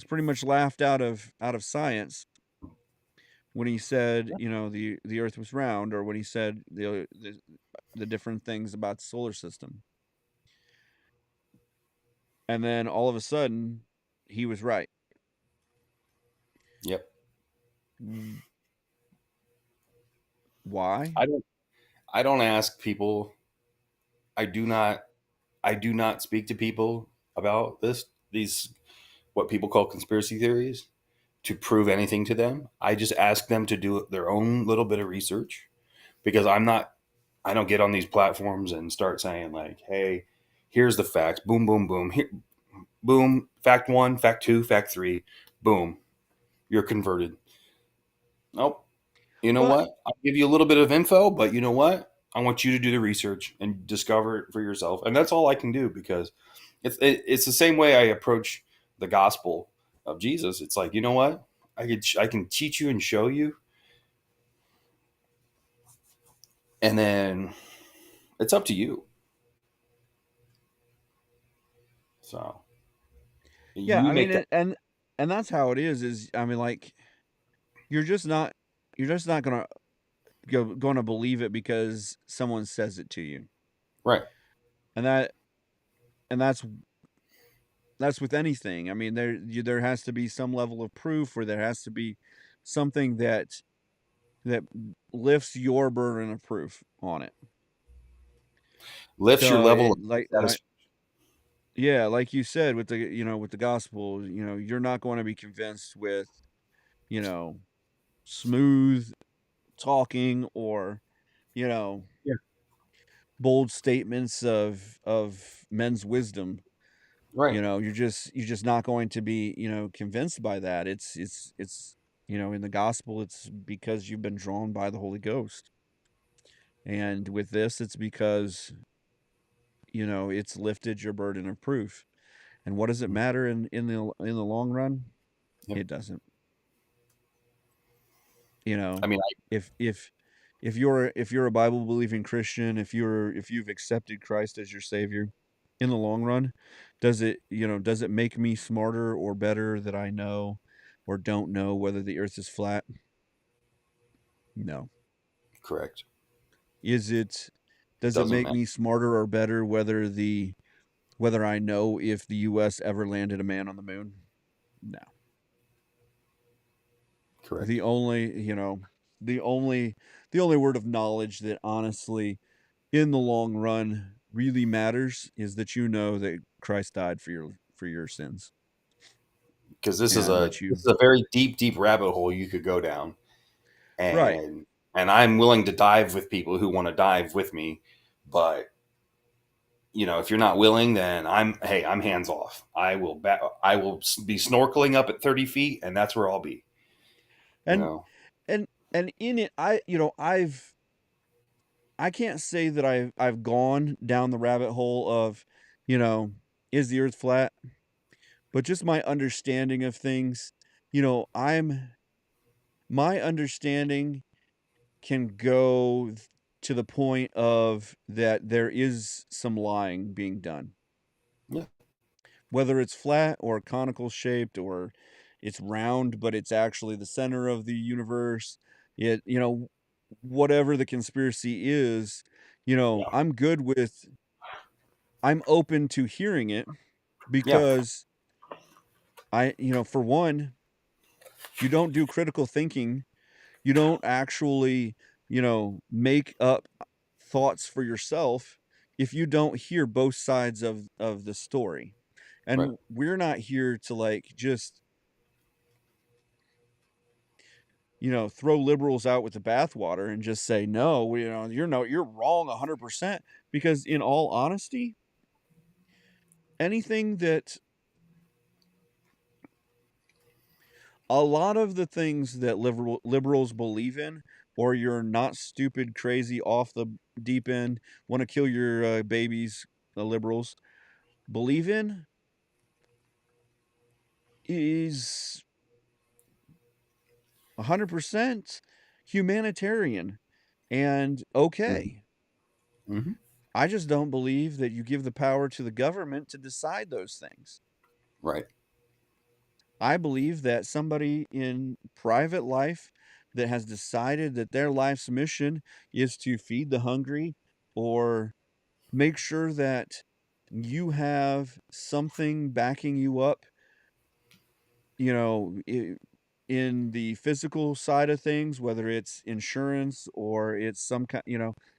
pretty much laughed out of science when he said, the Earth was round, or when he said the different things about the solar system. And then all of a sudden, he was right. Yep. Why? I don't ask people. I do not speak to people about these what people call conspiracy theories to prove anything to them. I just ask them to do their own little bit of research, because I don't get on these platforms and start saying like, "Hey, here's the facts. Boom, boom, boom. Here, boom. Fact 1, fact 2, fact 3. Boom. You're converted." Nope. You know what? I'll give you a little bit of info, but you know what? I want you to do the research and discover it for yourself. And that's all I can do, because it's the same way I approach the gospel of Jesus. It's like, you know what? I can teach you and show you, and then it's up to you. So Yeah, you make that. and that's how it is like, you're just not gonna believe it because someone says it to you. Right. And that's with anything. I mean, there has to be some level of proof, or there has to be something that lifts your burden of proof on it. Lifts your So level of yeah, like you said, with the gospel, you're not going to be convinced with, smooth talking, or, Yeah. bold statements of men's wisdom. Right. You're just not going to be, convinced by that. It's in the gospel, it's because you've been drawn by the Holy Ghost. And with this, it's because, it's lifted your burden of proof. And what does it matter in the long run? Yep. It doesn't. I mean, if you're a Bible believing Christian, if you've accepted Christ as your Savior, in the long run, does it make me smarter or better that I know or don't know whether the earth is flat? No. correct. Does it Doesn't make matter. me smarter or better whether I know if the US ever landed a man on the moon? No. Correct. The only word of knowledge that honestly in the long run really matters is that that Christ died for your sins. Because this is And a very deep rabbit hole you could go down, right. and I'm willing to dive with people who want to dive with me, but if you're not willing, then I'm hands off. I will be snorkeling up at 30 feet, and that's where I'll be. And in it, I've I can't say that I've gone down the rabbit hole of, you know, is the earth flat? But just my understanding of things, my understanding can go to the point of that there is some lying being done. Yeah. Whether it's flat or conical shaped or it's round, but it's actually the center of the universe. Whatever the conspiracy is, Yeah. I'm open to hearing it Yeah. because for one, you don't do critical thinking. You don't actually, make up thoughts for yourself if you don't hear both sides of the story. Right. And we're not here to like just, throw liberals out with the bathwater and just say no, you're wrong 100% because in all honesty, anything that a lot of the things that liberals believe in, or you're not stupid, crazy, off the deep end, want to kill your babies, the liberals believe in, is 100% humanitarian and Mm-hmm. okay. Mm-hmm. I just don't believe that you give the power to the government to decide those things. Right. I believe that somebody in private life that has decided that their life's mission is to feed the hungry or make sure that you have something backing you up, you know, i- in the physical side of things, whether it's insurance or it's some kind,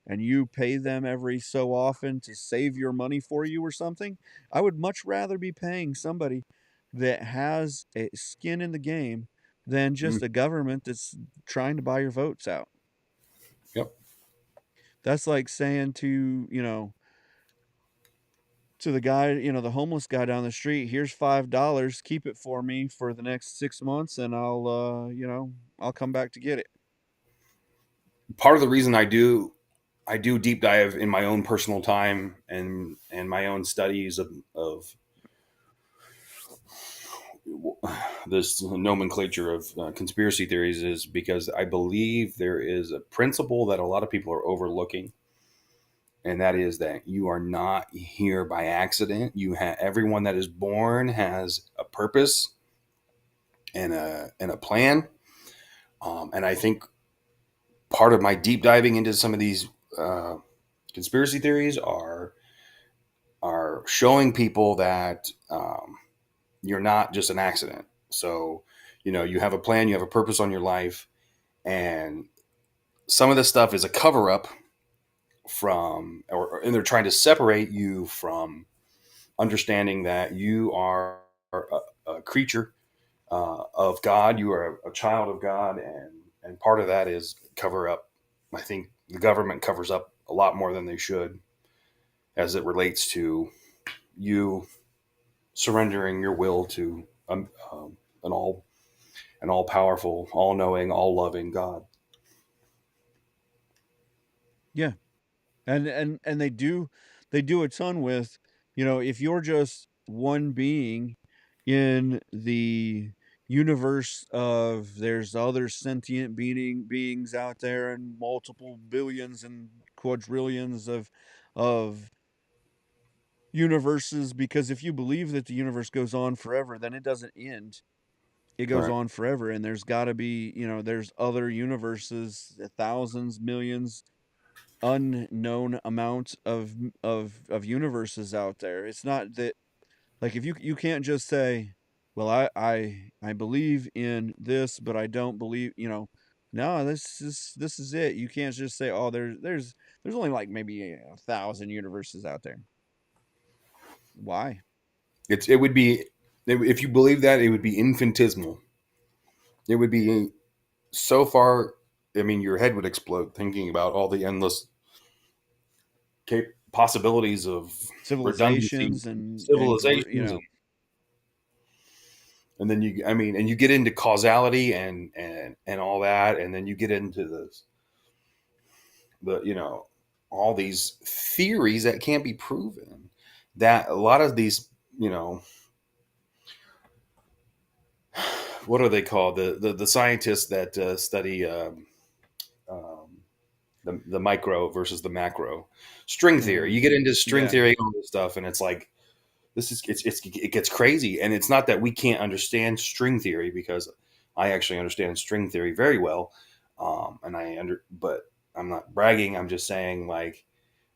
and you pay them every so often to save your money for you or something. I would much rather be paying somebody that has a skin in the game than Mm-hmm. just a government that's trying to buy your votes out. Yep. That's like saying to the guy, the homeless guy down the street, here's $5, keep it for me for the next 6 months and I'll come back to get it. Part of the reason I do deep dive in my own personal time and my own studies of this nomenclature of conspiracy theories is because I believe there is a principle that a lot of people are overlooking, and that is that you are not here by accident. You have everyone that is born has a purpose and a plan, and I think part of my deep diving into some of these uh, conspiracy theories are showing people that you're not just an accident. So, you have a plan, you have a purpose on your life, and some of this stuff is a cover up and they're trying to separate you from understanding that you are a creature of God. You are a child of God, and part of that is cover up. I think the government covers up a lot more than they should as it relates to you surrendering your will to an all powerful, all knowing, all loving God. Yeah. And they do a ton with, if you're just one being in the universe of there's other sentient beings out there and multiple billions and quadrillions of universes, because if you believe that the universe goes on forever, then it doesn't end. It goes Correct. on forever, and there's got to be, there's other universes, thousands, millions, unknown amount of universes out there. It's not that, like, if you can't just say, well, I believe in this, but I don't believe, no, this is it. You can't just say, oh, there's only like maybe 1,000 universes out there. Why? It would be, if you believe that, it would be infinitesimal. It would be so far. I mean, your head would explode thinking about all the endless possibilities of redundancies, Civilizations and and civilizations, and then and you get into causality and all that, and then you get into the all these theories that can't be proven. That a lot of these, what are they called? The scientists that study um, the micro versus the macro string theory. You get into string Yeah. theory and all this stuff, and it's like it gets crazy. And it's not that we can't understand string theory, because I actually understand string theory very well, but I'm not bragging. I'm just saying, like,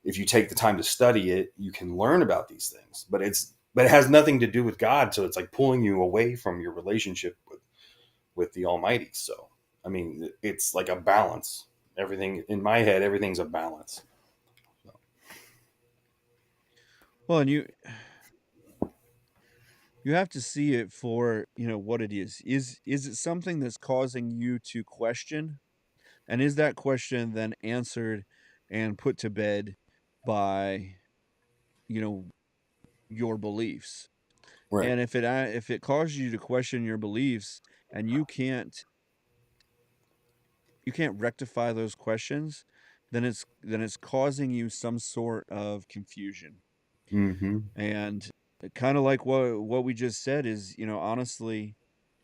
if you take the time to study it, you can learn about these things. But it has nothing to do with God, so it's like pulling you away from your relationship with the Almighty. So, I mean, it's like a balance. Everything in my head, everything's a balance. So. Well, and you have to see it for, what it is. Is it something that's causing you to question? And is that question then answered and put to bed by, your beliefs? Right. And if it causes you to question your beliefs and you can't rectify those questions, then it's causing you some sort of confusion. Mm-hmm. And kind of like what we just said is, honestly,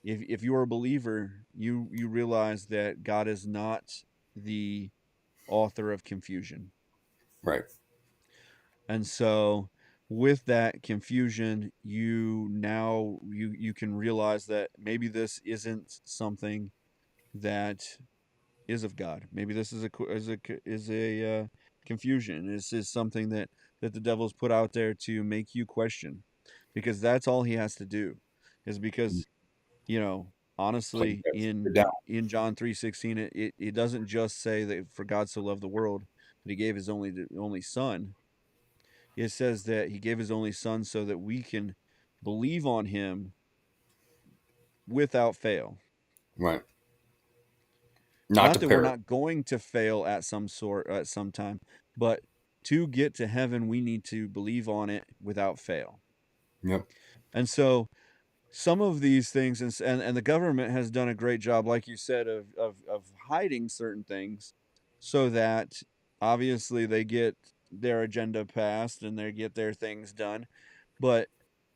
if you're a believer, you realize that God is not the author of confusion. Right. And so with that confusion, you can realize that maybe this isn't something that is of God. Maybe this is a confusion. This is something that the devil's put out there to make you question, because that's all he has to do, is because, Play honestly, it down. in John 3:16, it doesn't just say that for God so loved the world that he gave his only son. It says that he gave his only son so that we can believe on him without fail. Right. Not Not to that we're perish. not going to fail at some time, but to get to heaven, we need to believe on it without fail. Yep. And so some of these things, and the government has done a great job, like you said, of hiding certain things so that obviously they get their agenda passed and they get their things done. But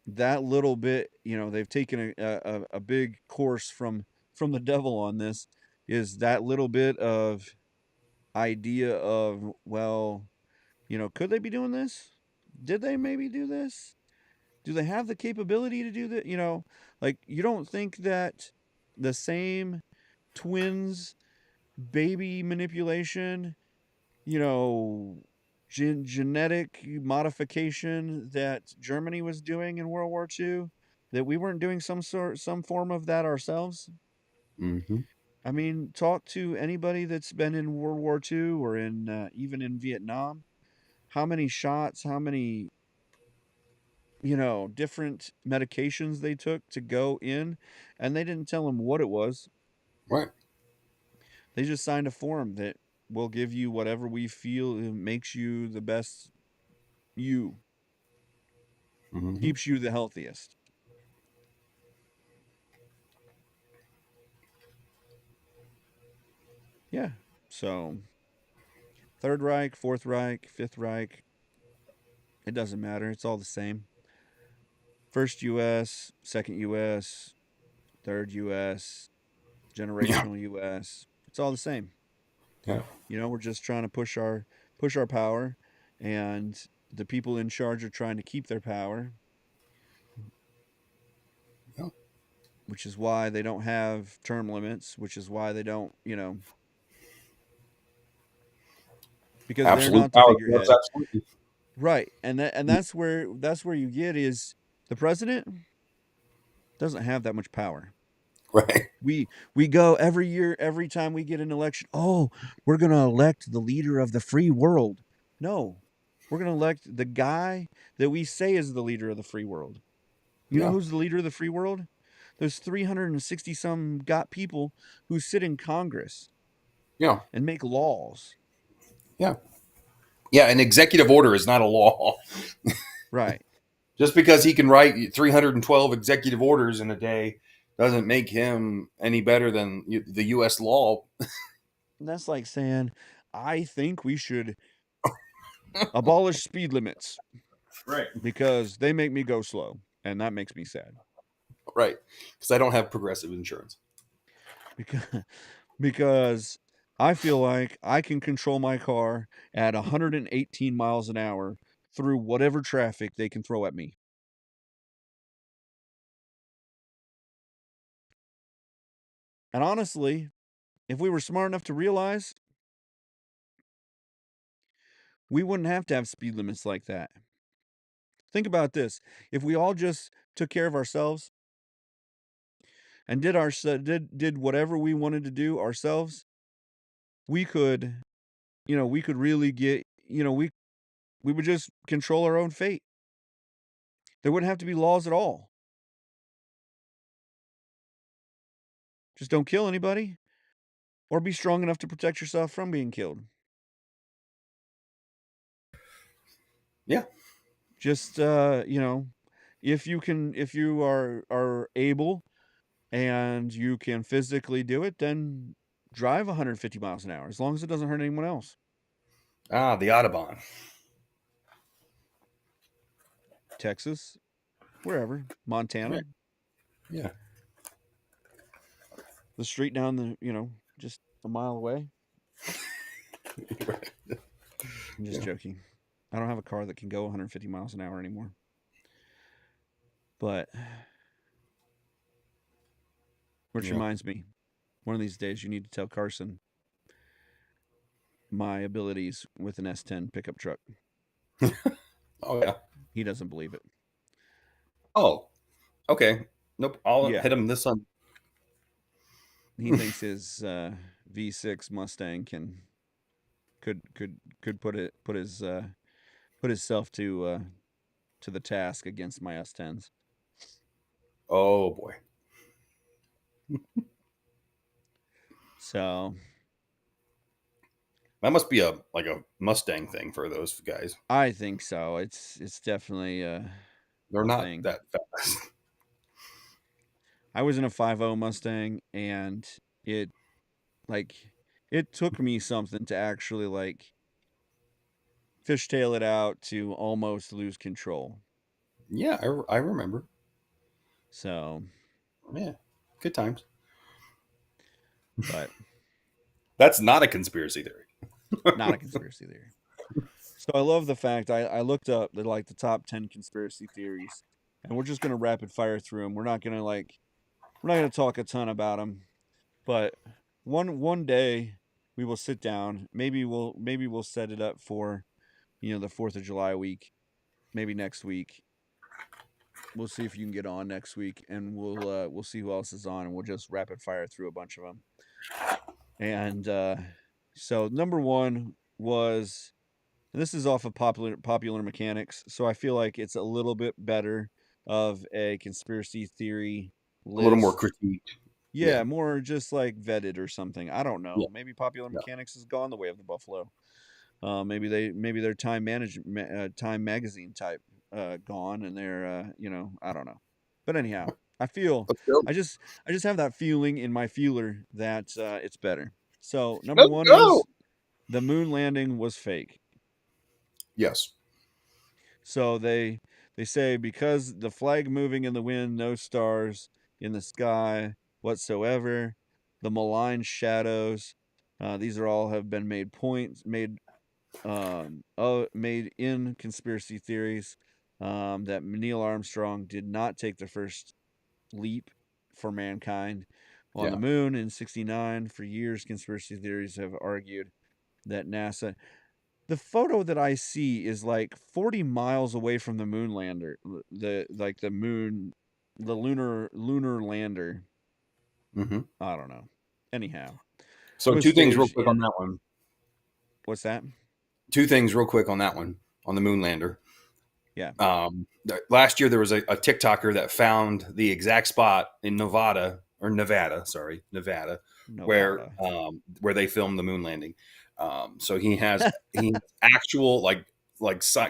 that little bit, they've taken a big course from the devil on this, is that little bit of idea of, well, could they be doing this? Did they maybe do this? Do they have the capability to do that? Like, you don't think that the same twins baby manipulation, you know, genetic modification that Germany was doing in World War II, that we weren't doing some form of that ourselves? Mm-hmm. I mean, talk to anybody that's been in World War II or in even in Vietnam. How many shots, how many, different medications they took to go in, and they didn't tell them what it was. Right. They just signed a form that will give you whatever we feel makes you the best you, Mm-hmm. keeps you the healthiest. Yeah. So, Third Reich, Fourth Reich, Fifth Reich, it doesn't matter. It's all the same. First US, second US, third US, Yeah. generational US. It's all the same. Yeah. We're just trying to push our power, and the people in charge are trying to keep their power, Yeah. which is why they don't have term limits, which is why they don't, because they're Absolute not the power. Yes, figurehead. absolutely. Right. And that's where you get is the president doesn't have that much power. Right. We go every year, every time we get an election, oh, we're going to elect the leader of the free world. No. We're going to elect the guy that we say is the leader of the free world. You know Yeah. who's the leader of the free world? Those 360 some got people who sit in Congress Yeah. and make laws. Yeah. Yeah. An executive order is not a law. Right. Just because he can write 312 executive orders in a day doesn't make him any better than the U.S. law. And that's like saying, I think we should Abolish speed limits Right. because they make me go slow, and that makes me sad. Right. Because I don't have progressive insurance. Because I feel like I can control my car at 118 miles an hour through whatever traffic they can throw at me. And honestly, if we were smart enough to realize, we wouldn't have to have speed limits like that. Think about this. If we all just took care of ourselves and did whatever we wanted to do ourselves, we could, we could really get, we would just control our own fate. There wouldn't have to be laws at all. Just don't kill anybody or be strong enough to protect yourself from being killed. Yeah. Just if you are able and you can physically do it, then drive 150 miles an hour as long as it doesn't hurt anyone else. Ah, the Audubon. Texas, wherever, Montana. Yeah. The street down just a mile away. Right. I'm just joking. I don't have a car that can go 150 miles an hour anymore. But which reminds me, one of these days you need to tell Carson my abilities with an S10 pickup truck. Oh, yeah. He doesn't believe it. Oh, okay. Nope. I'll hit him this on. He thinks his V6 Mustang could put himself to the task against my S10s. Oh boy. So that must be a Mustang thing for those guys. I think so. It's definitely they're not thing. that fast. I was in a 5.0 Mustang, and it took me something to actually fishtail it out to almost lose control. Yeah, I remember. So yeah, good times. But that's not a conspiracy theory. Not a conspiracy theory. So I love the fact I looked up the top 10 conspiracy theories, and we're just gonna rapid fire through them. We're not gonna talk a ton about them, but one day we will sit down. Maybe we'll set it up for the 4th of July week, maybe next week. We'll see if you can get on next week, and we'll see who else is on, and we'll just rapid fire through a bunch of them. And so number one was, and this is off of popular mechanics, so I feel like it's a little bit better of a conspiracy theory list. A little more critiqued. Yeah, more just vetted or something. I don't know. Yeah. Maybe popular mechanics has gone the way of the buffalo. Maybe they're Time Magazine type gone, and they're I don't know. But anyhow, I just have that feeling in my feeler that it's better. So number one is the moon landing was fake. Yes. So they say because the flag moving in the wind, no stars in the sky whatsoever, the malign shadows, these are all have been made in conspiracy theories, that Neil Armstrong did not take the first leap for mankind on the moon in 1969. For years, conspiracy theories have argued that NASA. The photo that I see is 40 miles away from the moon lander, the lunar lander. Mm-hmm. I don't know. Anyhow, so two things real quick on that one. What's that? Two things real quick on that one, on the moon lander. Yeah. Last year there was a TikToker that found the exact spot in Nevada, where they filmed the moon landing. So he has actual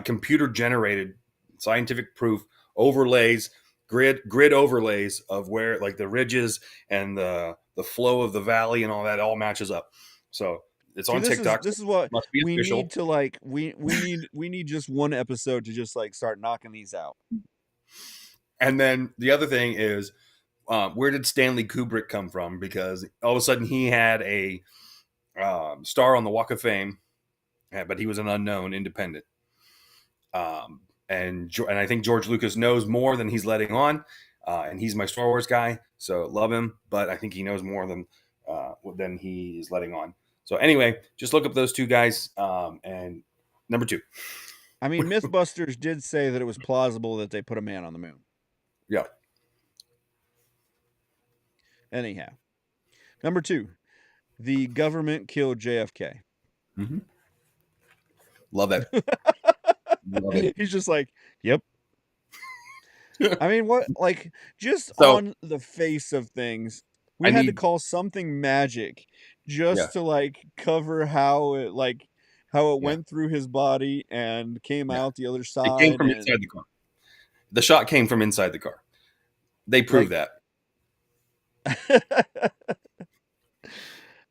computer generated scientific proof overlays, grid overlays of where the ridges and the flow of the valley and all that all matches up. So It's See, on TikTok. this is what Must be we official. need to like. We need just one episode to just like start knocking these out. And then the other thing is, where did Stanley Kubrick come from? Because all of a sudden he had a star on the Walk of Fame, but he was an unknown independent. And I think George Lucas knows more than he's letting on, and he's my Star Wars guy, so love him. But I think he knows more than he is letting on. So anyway, just look up those two guys. And number 2. I mean, MythBusters did say that it was plausible that they put a man on the moon. Yeah. Anyhow, number 2, the government killed JFK. Mm-hmm. Love it. Love it. He's just like, yep. I mean, what? Like, just So, on the face of things, we I had to need- call something magic just Yeah. to like cover how it Yeah. went through his body and came Yeah. out the other side. It came from inside the car. The shot came from inside the car. They proved that.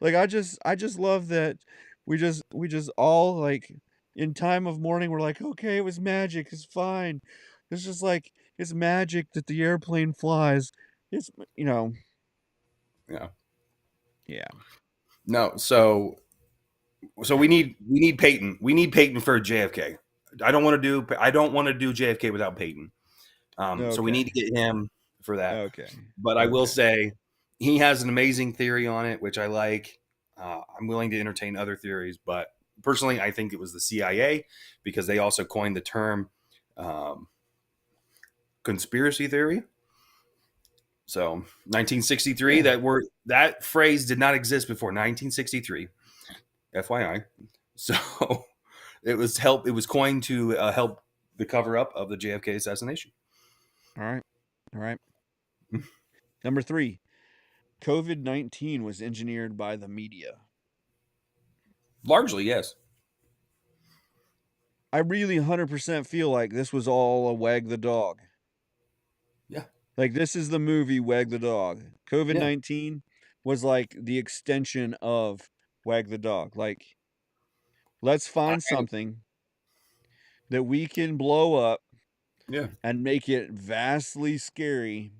Like I just love that we just all like in time of mourning we're like, okay, it was magic, it's fine. It's just like it's magic that the airplane flies. It's Yeah. Yeah. No, so we need Peyton. We need Peyton for JFK. I don't want to do JFK without Peyton. So we Okay. need to get him for that. Okay. But I will Okay. say he has an amazing theory on it, which I like. I'm willing to entertain other theories, but personally, I think it was the CIA because they also coined the term conspiracy theory. So 1963, that phrase did not exist before 1963, FYI. So it was coined to help the cover up of the JFK assassination. All right. Number 3, COVID-19 was engineered by the media. Largely, yes. I really 100% feel like this was all a wag the dog. Yeah. Like this is the movie Wag the Dog. COVID-19 was like the extension of Wag the Dog. Like, let's find something that we can blow up and make it vastly scary.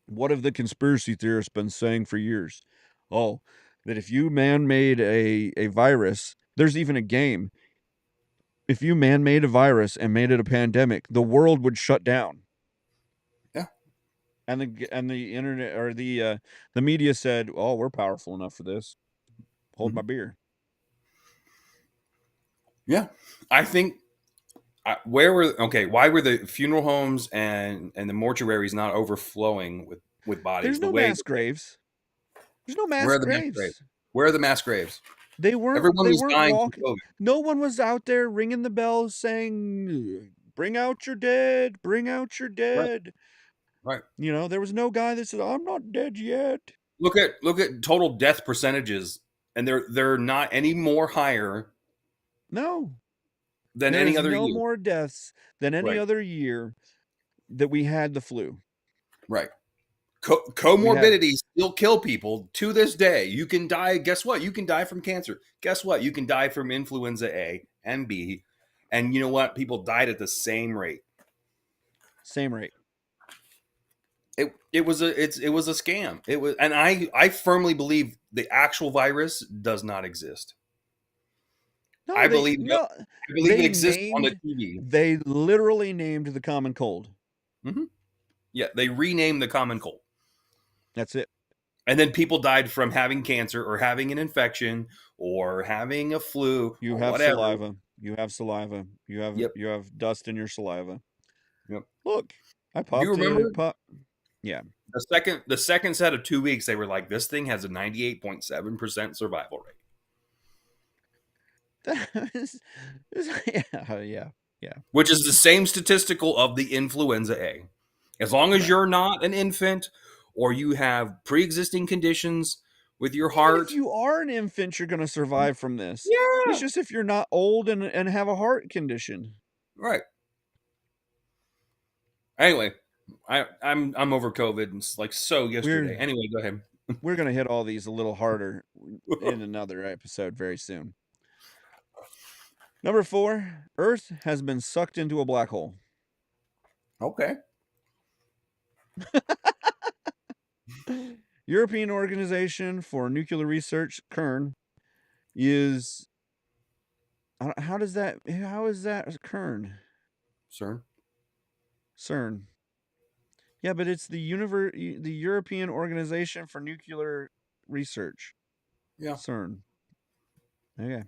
What have the conspiracy theorists been saying for years? Oh, that if you man-made a virus, there's even a game. If you man-made a virus and made it a pandemic, the world would shut down. Yeah. And the internet or the media said, "Oh, we're powerful enough for this. Hold my beer." Yeah, I think why were the funeral homes and the mortuaries not overflowing with bodies? There's no mass graves. There's no mass graves. Where are the mass graves? They weren't. Everyone They was weren't dying walking. from COVID. No one was out there ringing the bells saying, "Bring out your dead. Bring out your dead." Right. You know, there was no guy that said, "I'm not dead yet." Look at total death percentages, and they're not any more higher. No. Than any other year. No more deaths than any other year that we had the flu. Right. Comorbidities still kill people to this day. You can die. Guess what? You can die from cancer. Guess what? You can die from influenza A and B. And you know what? People died at the same rate. Same rate. It was a scam. It was, and I firmly believe the actual virus does not exist. No, I believe it exists on the TV. They literally named the common cold. Mm-hmm. Yeah, they renamed the common cold. That's it. And then people died from having cancer or having an infection or having a flu. You have whatever. saliva. You have saliva. You have dust in your saliva. Yep. Look, I popped. You remember? Yeah. The second set of 2 weeks, they were like, this thing has a 98.7% survival rate. Yeah. Which is the same statistical of the influenza A. As long as you're not an infant or you have pre-existing conditions with your heart. Even if you are an infant, you're going to survive from this. Yeah. It's just if you're not old and have a heart condition. Right. Anyway, I'm over COVID. It's like so yesterday. Anyway, go ahead. We're going to hit all these a little harder. in another episode very soon. Number 4, Earth has been sucked into a black hole. Okay. European Organization for Nuclear Research, CERN, is... How is that CERN? CERN. Yeah, but it's the European Organization for Nuclear Research. Yeah. CERN. Okay.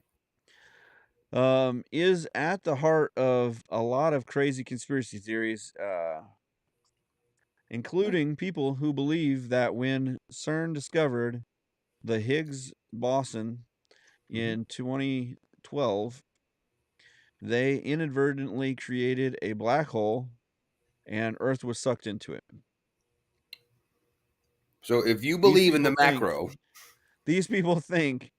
Is at the heart of a lot of crazy conspiracy theories, including people who believe that when CERN discovered the Higgs boson in 2012, they inadvertently created a black hole and Earth was sucked into it. So if you believe in the macro, these people think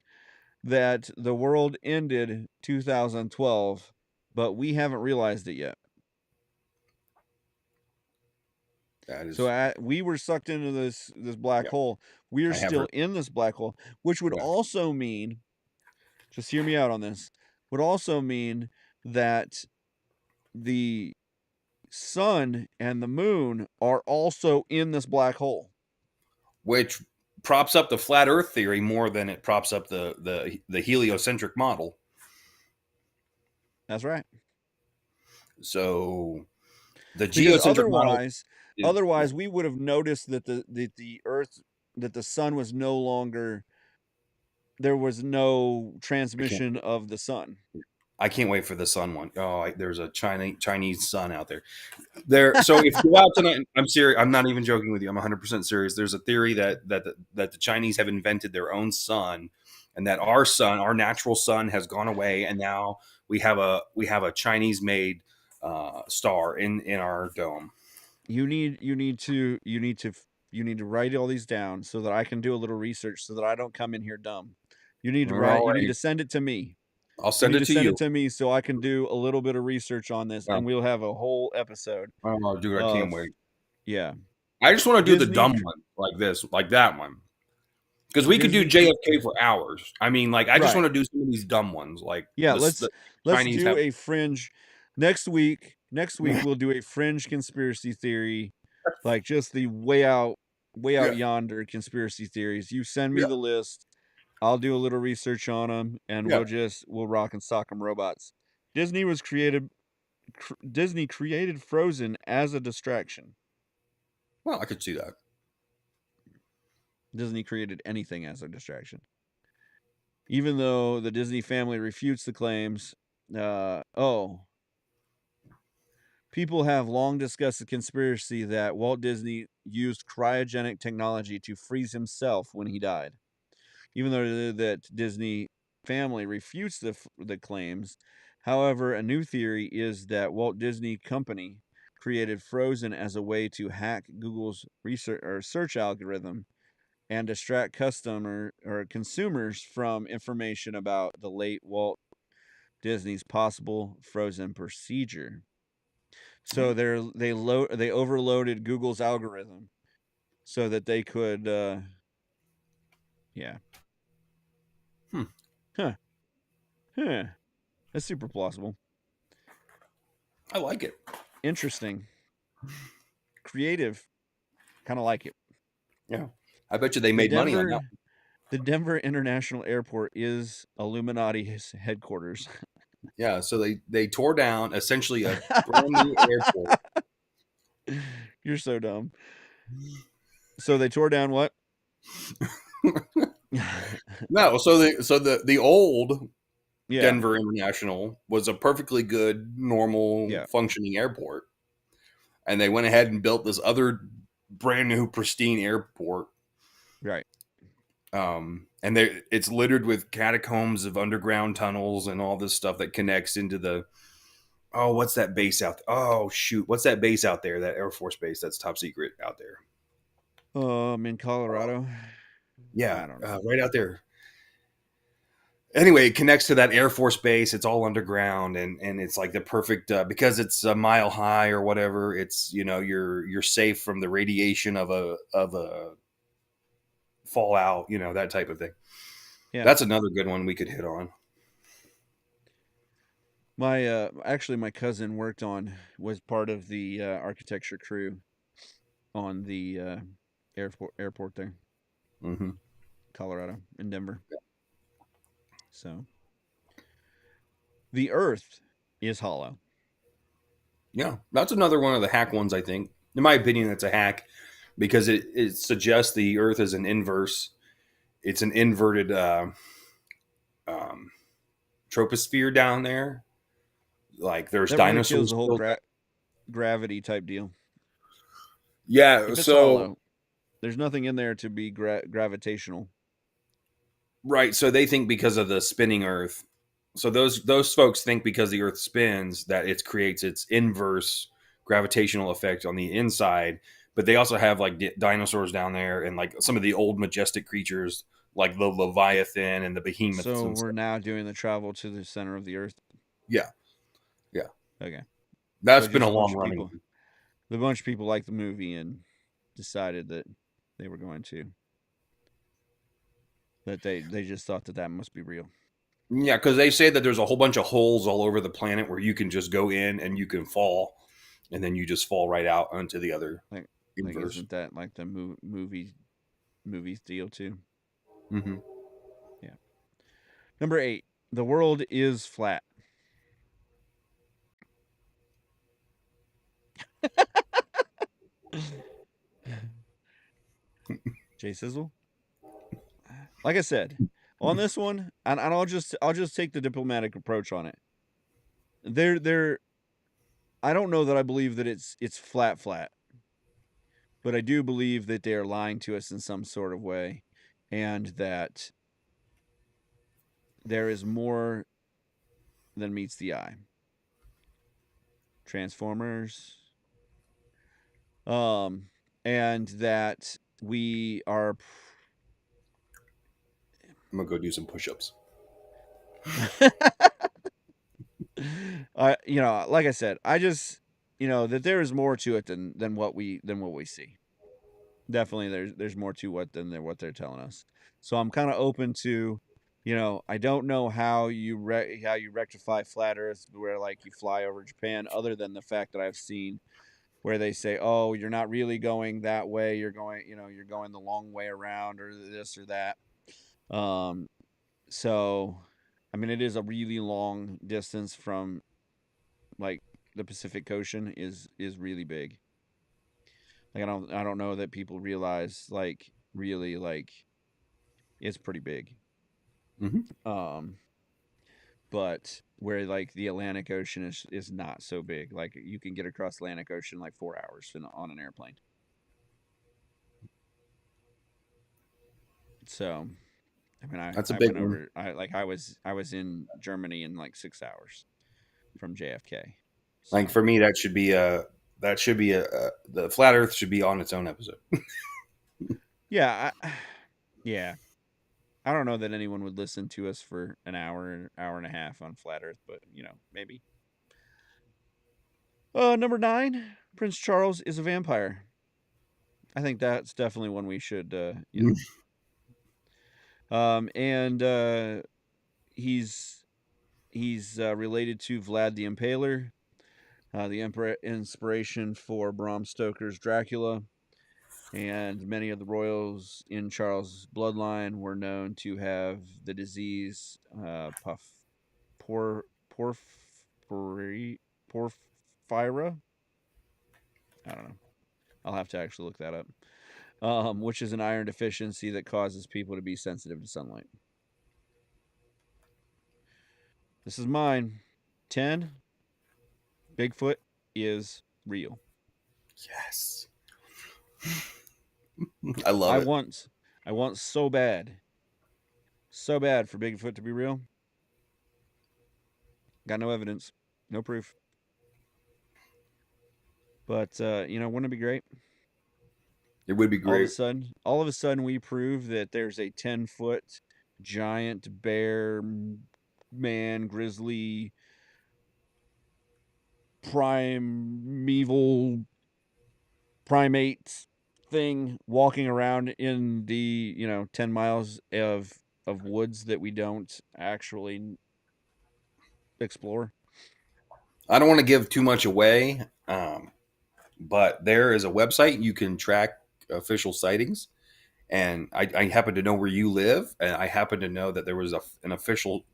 that the world ended 2012, but we haven't realized it yet. So we were sucked into this black hole. We are still in this black hole, which would also mean, just hear me out on this, would also mean that the sun and the moon are also in this black hole. Which props up the flat Earth theory more than it props up the heliocentric model. That's right. So the geocentric model... Otherwise, we would have noticed that the Earth, that the sun was no longer, there was no transmission of the sun. I can't wait for the sun one. Oh, there's a Chinese sun out there. So if you go out tonight, I'm serious. I'm not even joking with you. I'm 100% serious. There's a theory that the Chinese have invented their own sun, and that our sun, our natural sun, has gone away, and now we have a Chinese made star in our dome. You need to write all these down so that I can do a little research so that I don't come in here dumb. You need to send it to me. I'll send it to you. Send it to me so I can do a little bit of research on this, and we'll have a whole episode. Oh, dude, I can't wait. Yeah. I just want to do the dumb one like this, like that one. Because we could do JFK for hours. I mean, I just want to do some of these dumb ones. Let's do a fringe next week. Next week we'll do a fringe conspiracy theory, like just the way out yonder conspiracy theories. You send me the list. I'll do a little research on them, and we'll rock and sock them robots. Disney created Frozen as a distraction. Well, I could see that. Disney created anything as a distraction. Even though the Disney family refutes the claims, people have long discussed the conspiracy that Walt Disney used cryogenic technology to freeze himself when he died. Even though that Disney family refutes the claims, however, a new theory is that Walt Disney Company created Frozen as a way to hack Google's research or search algorithm and distract consumers from information about the late Walt Disney's possible Frozen procedure. So they overloaded Google's algorithm so that they could That's super plausible. I like it. Interesting. Creative. Kind of like it. Yeah. I bet you they made money on that. The Denver International Airport is Illuminati's headquarters. Yeah, so they tore down essentially a brand new airport. You're so dumb. So they tore down what? No, so the old Denver International was a perfectly good, normal, functioning airport, and they went ahead and built this other brand new, pristine airport. Right. And it's littered with catacombs of underground tunnels and all this stuff that connects into the. Oh, what's that base out there? Oh, shoot. What's that base out there? That Air Force base that's top secret out there. In Colorado. Yeah, I don't know. Right out there. Anyway, it connects to that Air Force base. It's all underground, and it's like the perfect because it's a mile high or whatever. It's you're safe from the radiation of a fallout, that type of thing. Yeah. That's another good one we could hit on. My actually my cousin was part of the architecture crew on the airport there, Mm-hmm. Colorado, in Denver. So the Earth is hollow. Yeah, that's another one of the hack ones. I think, in my opinion, it's a hack because it suggests the Earth is an inverse. It's an inverted um, troposphere down there. Like there's That really kills dinosaurs the whole still there. gravity type deal. Yeah, If it's so hollow, there's nothing in there to be gravitational. right, so they think because of the spinning Earth. So those folks think because the Earth spins that it creates its inverse gravitational effect on the inside. But they also have like dinosaurs down there and like some of the old majestic creatures like the Leviathan and the behemoths So and we're stuff. now doing the travel to the center of the Earth. Yeah, yeah, Okay. that's So been a just a bunch long of running. people. The bunch of people liked the movie and decided that they were going to. That they just thought that must be real. Yeah, because they say that there's a whole bunch of holes all over the planet where you can just go in and you can fall, and then you just fall right out onto the other Like inverse. isn't that like the movies deal too? Mm-hmm. Yeah. Number 8. The world is flat. Jay Sizzle. Like I said, on this one, and I'll just take the diplomatic approach on it. There I don't know that I believe that it's flat, but I do believe that they are lying to us in some sort of way, and that there is more than meets the eye. Transformers, and that we are. I'm gonna go do some push-ups. Like I said, I just, that there is more to it than what we see. Definitely, there's more to what they're telling us. So I'm kind of open to, I don't know how you rectify flat Earth where like you fly over Japan, other than the fact that I've seen where they say, oh, you're not really going that way, you're going the long way around, or this or that. So, I mean, it is a really long distance from like the Pacific Ocean is really big. Like I don't know that people realize like really like it's pretty big. Mm-hmm. But where like the Atlantic Ocean is not so big. Like you can get across the Atlantic Ocean like 4 hours on an airplane. So, I mean, That's a I big went one. over. I was in Germany in like 6 hours from JFK. So. Like for me, that should be a the flat Earth should be on its own episode. Yeah, yeah. I don't know that anyone would listen to us for an hour and a half on flat Earth, but maybe. Number 9, Prince Charles is a vampire. I think that's definitely one we should, and he's related to Vlad the Impaler, the inspiration for Bram Stoker's Dracula, and many of the royals in Charles' bloodline were known to have the disease porphyria. I don't know. I'll have to actually look that up. Which is an iron deficiency that causes people to be sensitive to sunlight. This is mine. 10. Bigfoot is real. Yes, I love it. I want so bad for Bigfoot to be real. Got no evidence, no proof. But wouldn't it be great? It would be great. All of a sudden, we prove that there's a 10-foot giant bear, man, grizzly, primeval primate thing walking around in the 10 miles of of woods that we don't actually explore. I don't want to give too much away, but there is a website you can track official sightings. And I happen to know where you live, and I happen to know that there was an official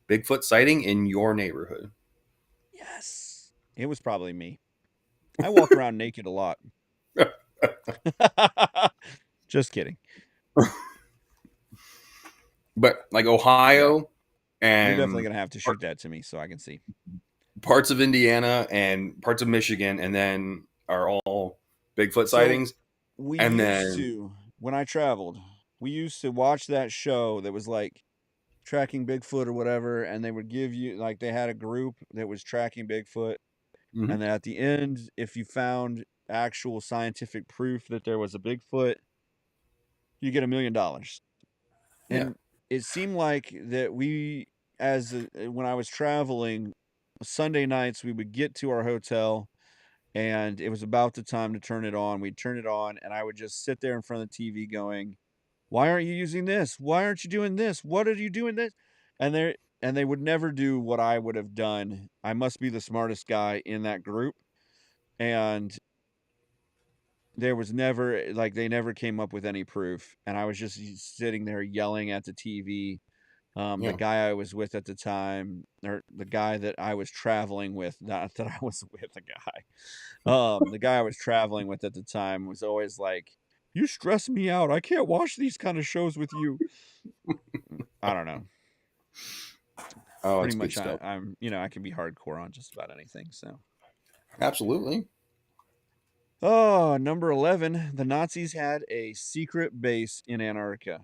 Bigfoot sighting in your neighborhood. Yes. It was probably me. I walk around naked a lot. Just kidding. But like Yeah. Ohio You're definitely and going to have to shoot that to me so I can see. parts of Indiana and parts of Michigan, and then are all Bigfoot So sightings. we And used then, to, when I traveled, we used to watch that show that was like tracking Bigfoot or whatever, and they would give you, like, they had a group that was tracking Bigfoot, mhm, and then at the end, if you found actual scientific proof that there was a Bigfoot, you get $1 million. yeah, And it seemed like that when I was traveling, Sunday nights we would get to our hotel, and it was about the time to turn it on. We'd turn it on, and I would just sit there in front of the TV going, "Why aren't you using this? Why aren't you doing this? What are you doing this?" And they would never do what I would have done. I must be the smartest guy in that group, and there was never, like, they never came up with any proof, and I was just sitting there yelling at the TV. The yeah. guy I was with at the time, or the guy that I was traveling with, not that I was with a guy. The guy I was traveling with at the time was always like, "You stress me out. I can't watch these kind of shows with you." I don't know. Oh, Pretty it's good much, stuff. I'm I can be hardcore on just about anything. So, Absolutely. oh, number 11, the Nazis had a secret base in Antarctica.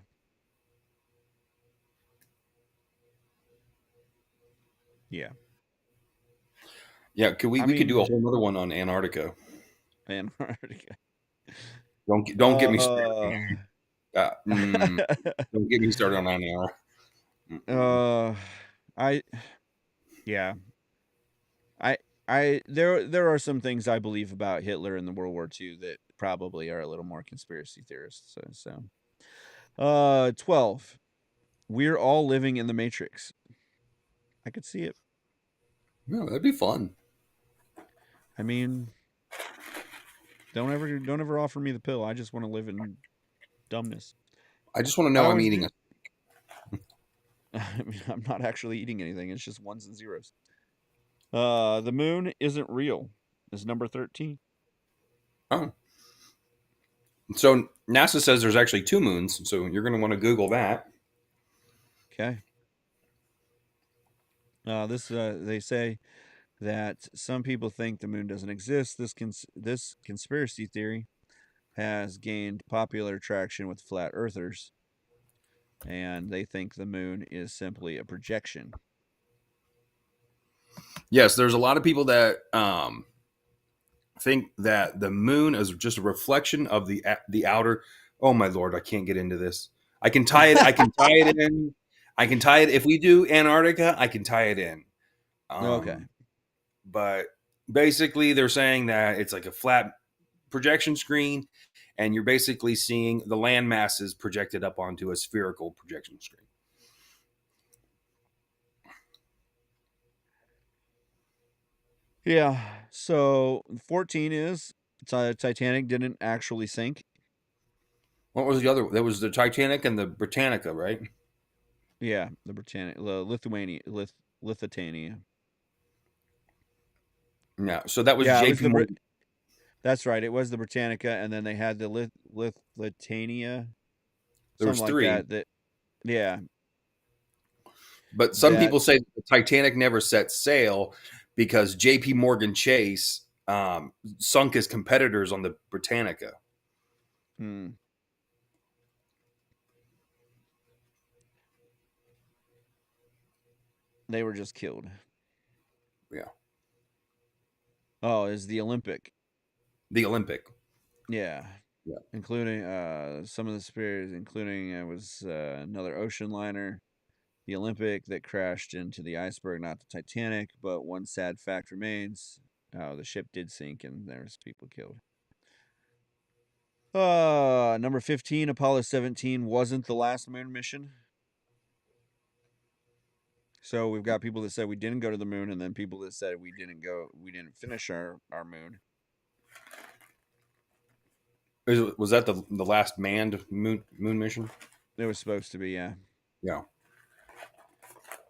Yeah, Yeah, could we I we could do a mean, whole other one on Antarctica. Antarctica. Don't get me started. Uh, Uh, mm, don't get me started on Antarctica. Mm-mm. uh, I yeah, there are some things I believe about Hitler in the World War II that probably are a little more conspiracy theorists. So 12. We're all living in the Matrix. I could see it. Yeah, that'd be fun. I mean, don't ever offer me the pill. I just want to live in dumbness. I just want to I know I'm always eating do. I mean, I'm not actually eating anything. It's just ones and zeros. The moon isn't real. Is number 13. Oh, so NASA says there's actually two moons. So you're going to want to Google that. Okay. They say that some people think the moon doesn't exist. This conspiracy theory has gained popular traction with flat earthers, and they think the moon is simply a projection. Yes, there's a lot of people that think that the moon is just a reflection of the outer. Oh my lord, I can't get into this. I can tie it. I can tie it in. I can tie it. If we do Antarctica, I can tie it in. Okay. But basically, they're saying that it's like a flat projection screen, and you're basically seeing the land masses projected up onto a spherical projection screen. Yeah. So 14 is Titanic didn't actually sink. What was the other? There was the Titanic and the Britannica, right? Yeah, the Lithuania. Yeah. So that was Yeah, it was J.P. the Morgan. That's right. It was the Britannica, and then they had the Lithuania, There something was like three, that. Yeah, but some that people say the Titanic never set sail because J.P. Morgan Chase sunk his competitors on the Britannica. hmm, they were just killed. Yeah. Oh, is the Olympic? The Olympic. Yeah, Yeah. including some of the spears, including it was another ocean liner, the Olympic, that crashed into the iceberg, not the Titanic. But one sad fact remains: the ship did sink, and there was people killed. Number 15, Apollo 17 wasn't the last moon mission. So we've got people that said we didn't go to the moon, and then people that said we didn't finish our moon. Was that the last manned moon mission? It was supposed to be, yeah. Yeah.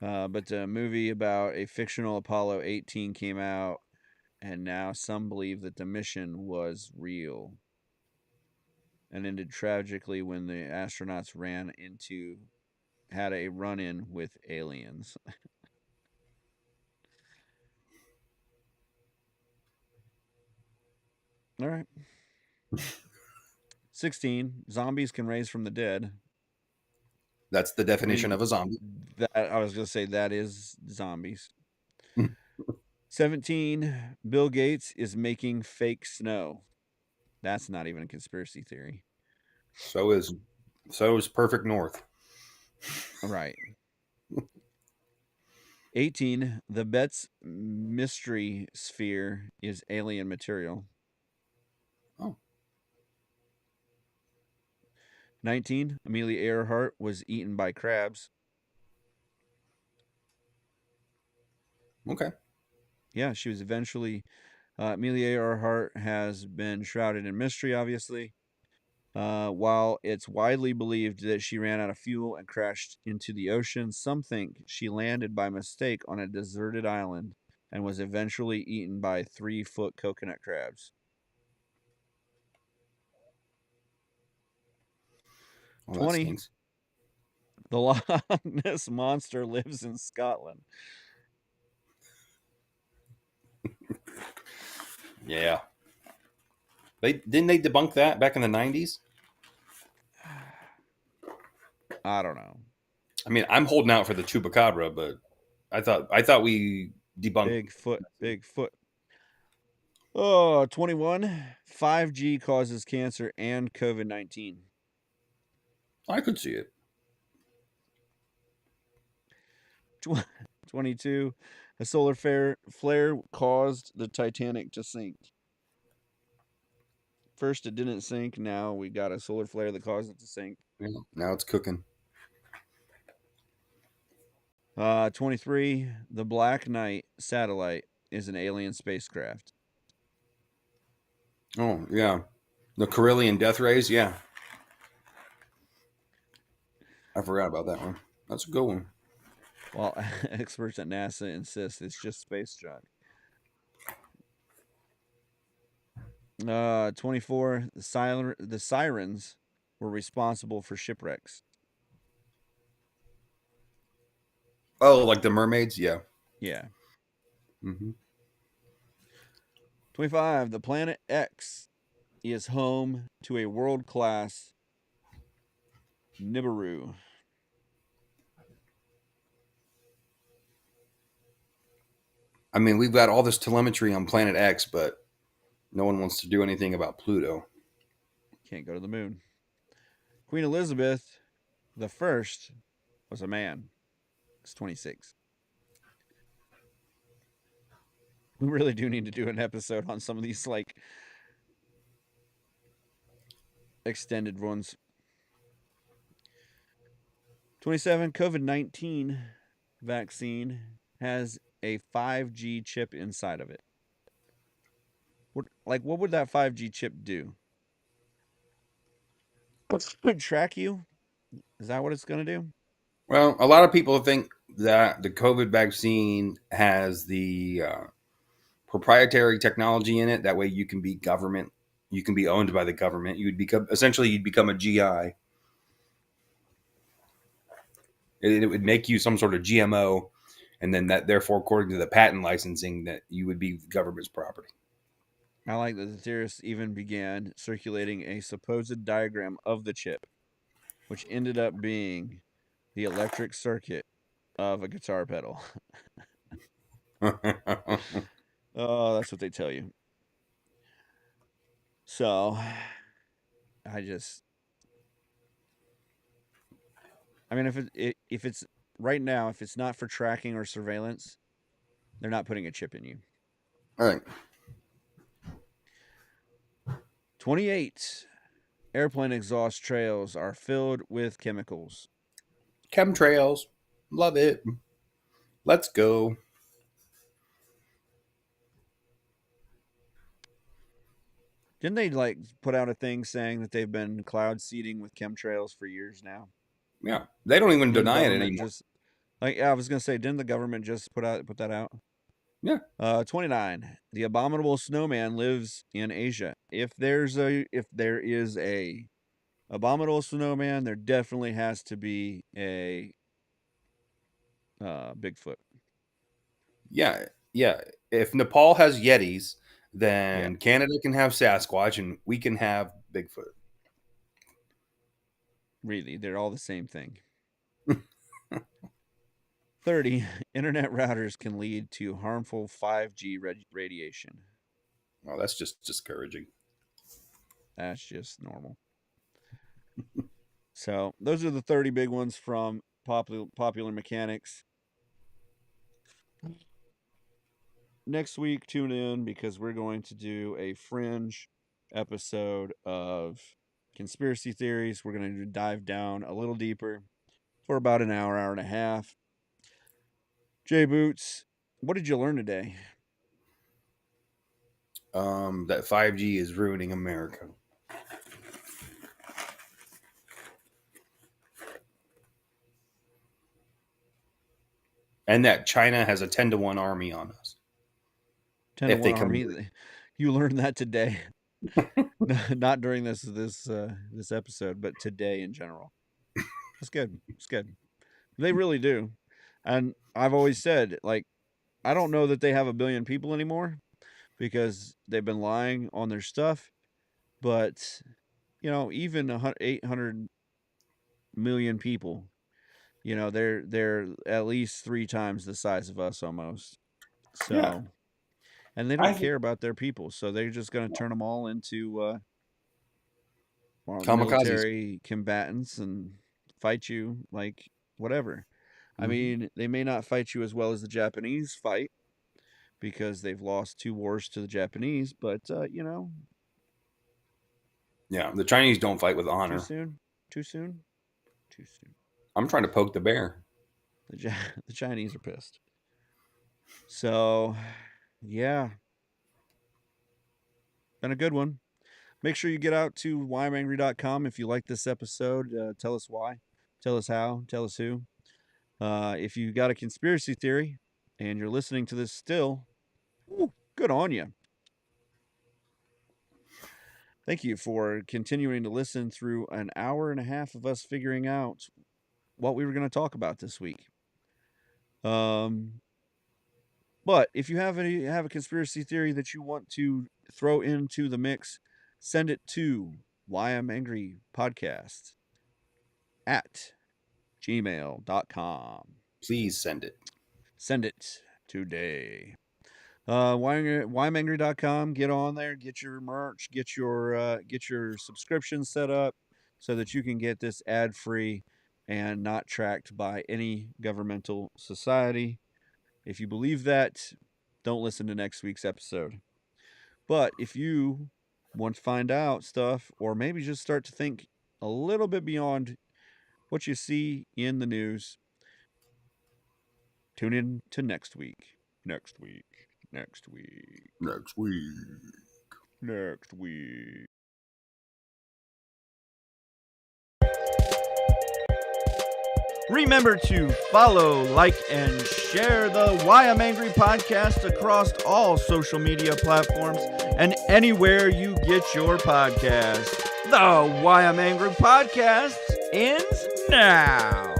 But a movie about a fictional Apollo 18 came out, and now some believe that the mission was real and ended tragically when the astronauts had a run-in with aliens. All right. 16. Zombies can raise from the dead. That's the definition of a zombie. I was going to say that is zombies. 17. Bill Gates is making fake snow. That's not even a conspiracy theory. So is Perfect North. Right. 18. The Betz mystery sphere is alien material. Oh. 19. Amelia Earhart was eaten by crabs. Okay. Yeah, she was eventually... Amelia Earhart has been shrouded in mystery, obviously. While it's widely believed that she ran out of fuel and crashed into the ocean, some think she landed by mistake on a deserted island and was eventually eaten by 3-foot coconut crabs. Well, 20. that stinks. The Loch Ness Monster lives in Scotland. Yeah. Didn't they debunk that back in the 90s? I don't know. I mean, I'm holding out for the chupacabra, but I thought we debunked Bigfoot. Oh, 21. 5G causes cancer and COVID-19. I could see it. 22. A solar flare caused the Titanic to sink. First, it didn't sink. Now we got a solar flare that caused it to sink. Yeah, now it's cooking. 23. The Black Knight satellite is an alien spacecraft. Oh, yeah. The Carillion death rays, yeah. I forgot about that one. That's a good one. While experts at NASA insist it's just space junk. 24. The sirens were responsible for shipwrecks. Oh, like the mermaids? Yeah. Yeah. Mm-hmm. 25. The planet X is home to a world-class Nibiru. I mean, we've got all this telemetry on Planet X, but no one wants to do anything about Pluto. Can't go to the moon. Queen Elizabeth the First was a man. It's 26. We really do need to do an episode on some of these, like, extended ones. 27. COVID-19 vaccine has a 5G chip inside of it. What would that 5G chip do? Would track you? Is that what it's going to do? Well, a lot of people think that the COVID vaccine has the proprietary technology in it. That way you can be government. You can be owned by the government. You'd become a GI. It would make you some sort of GMO, and then that, therefore, according to the patent licensing, that you would be the government's property. I like that the theorists even began circulating a supposed diagram of the chip, which ended up being the electric circuit of a guitar pedal. Oh, that's what they tell you. So, I mean, if it's right now, if it's not for tracking or surveillance, they're not putting a chip in you. All right. 28. Airplane exhaust trails are filled with chemicals. Chemtrails. Love it. Let's go. Didn't they like put out a thing saying that they've been cloud seeding with chemtrails for years now? Yeah, they don't even Didn't the deny it government anymore. just I was gonna say, didn't the government just put that out? Yeah. 29. The abominable snowman lives in Asia. If there is a abominable snowman, there definitely has to be a Bigfoot. Yeah. If Nepal has Yetis, then Canada can have Sasquatch, and we can have Bigfoot. Really, they're all the same thing. 30. Internet routers can lead to harmful 5G radiation. Oh, that's just discouraging. That's just normal. So those are the 30 big ones from Popular Mechanics. Next week, tune in because we're going to do a fringe episode of conspiracy theories. We're going to dive down a little deeper for about an hour, hour and a half. Jay Boots, what did you learn today? That 5G is ruining America. And that China has a 10-to-1 army on us. 10-to-1 army. You learned that today. Not during this episode, but today in general. That's good. It's good. They really do. And I've always said, like, I don't know that they have 1 billion people anymore because they've been lying on their stuff. But, you know, even 800 million people, you know, they're at least 3 times the size of us almost. So, yeah. And they don't care about their people. So they're just going to turn them all into military combatants and fight you like whatever. I mean, they may not fight you as well as the Japanese fight because they've lost 2 wars to the Japanese, but, you know. Yeah, the Chinese don't fight with honor. Too soon. I'm trying to poke the bear. The Chinese are pissed. So, yeah. Been a good one. Make sure you get out to whyimangry.com if you like this episode. Tell us why. Tell us how. Tell us who. If you got a conspiracy theory and you're listening to this still, good on you. Thank you for continuing to listen through an hour and a half of us figuring out what we were going to talk about this week. But if you have a conspiracy theory that you want to throw into the mix, send it to whyimangrypodcast at gmail.com. Please send it. Send it today. whyimangry.com. Get on there, get your merch, get your subscription set up so that you can get this ad-free and not tracked by any governmental society. If you believe that, don't listen to next week's episode. But if you want to find out stuff, or maybe just start to think a little bit beyond what you see in the news, tune in to next week. Remember to follow, like, and share the Why I'm Angry podcast across all social media platforms and anywhere you get your podcast. The Why I'm Angry podcast ends now.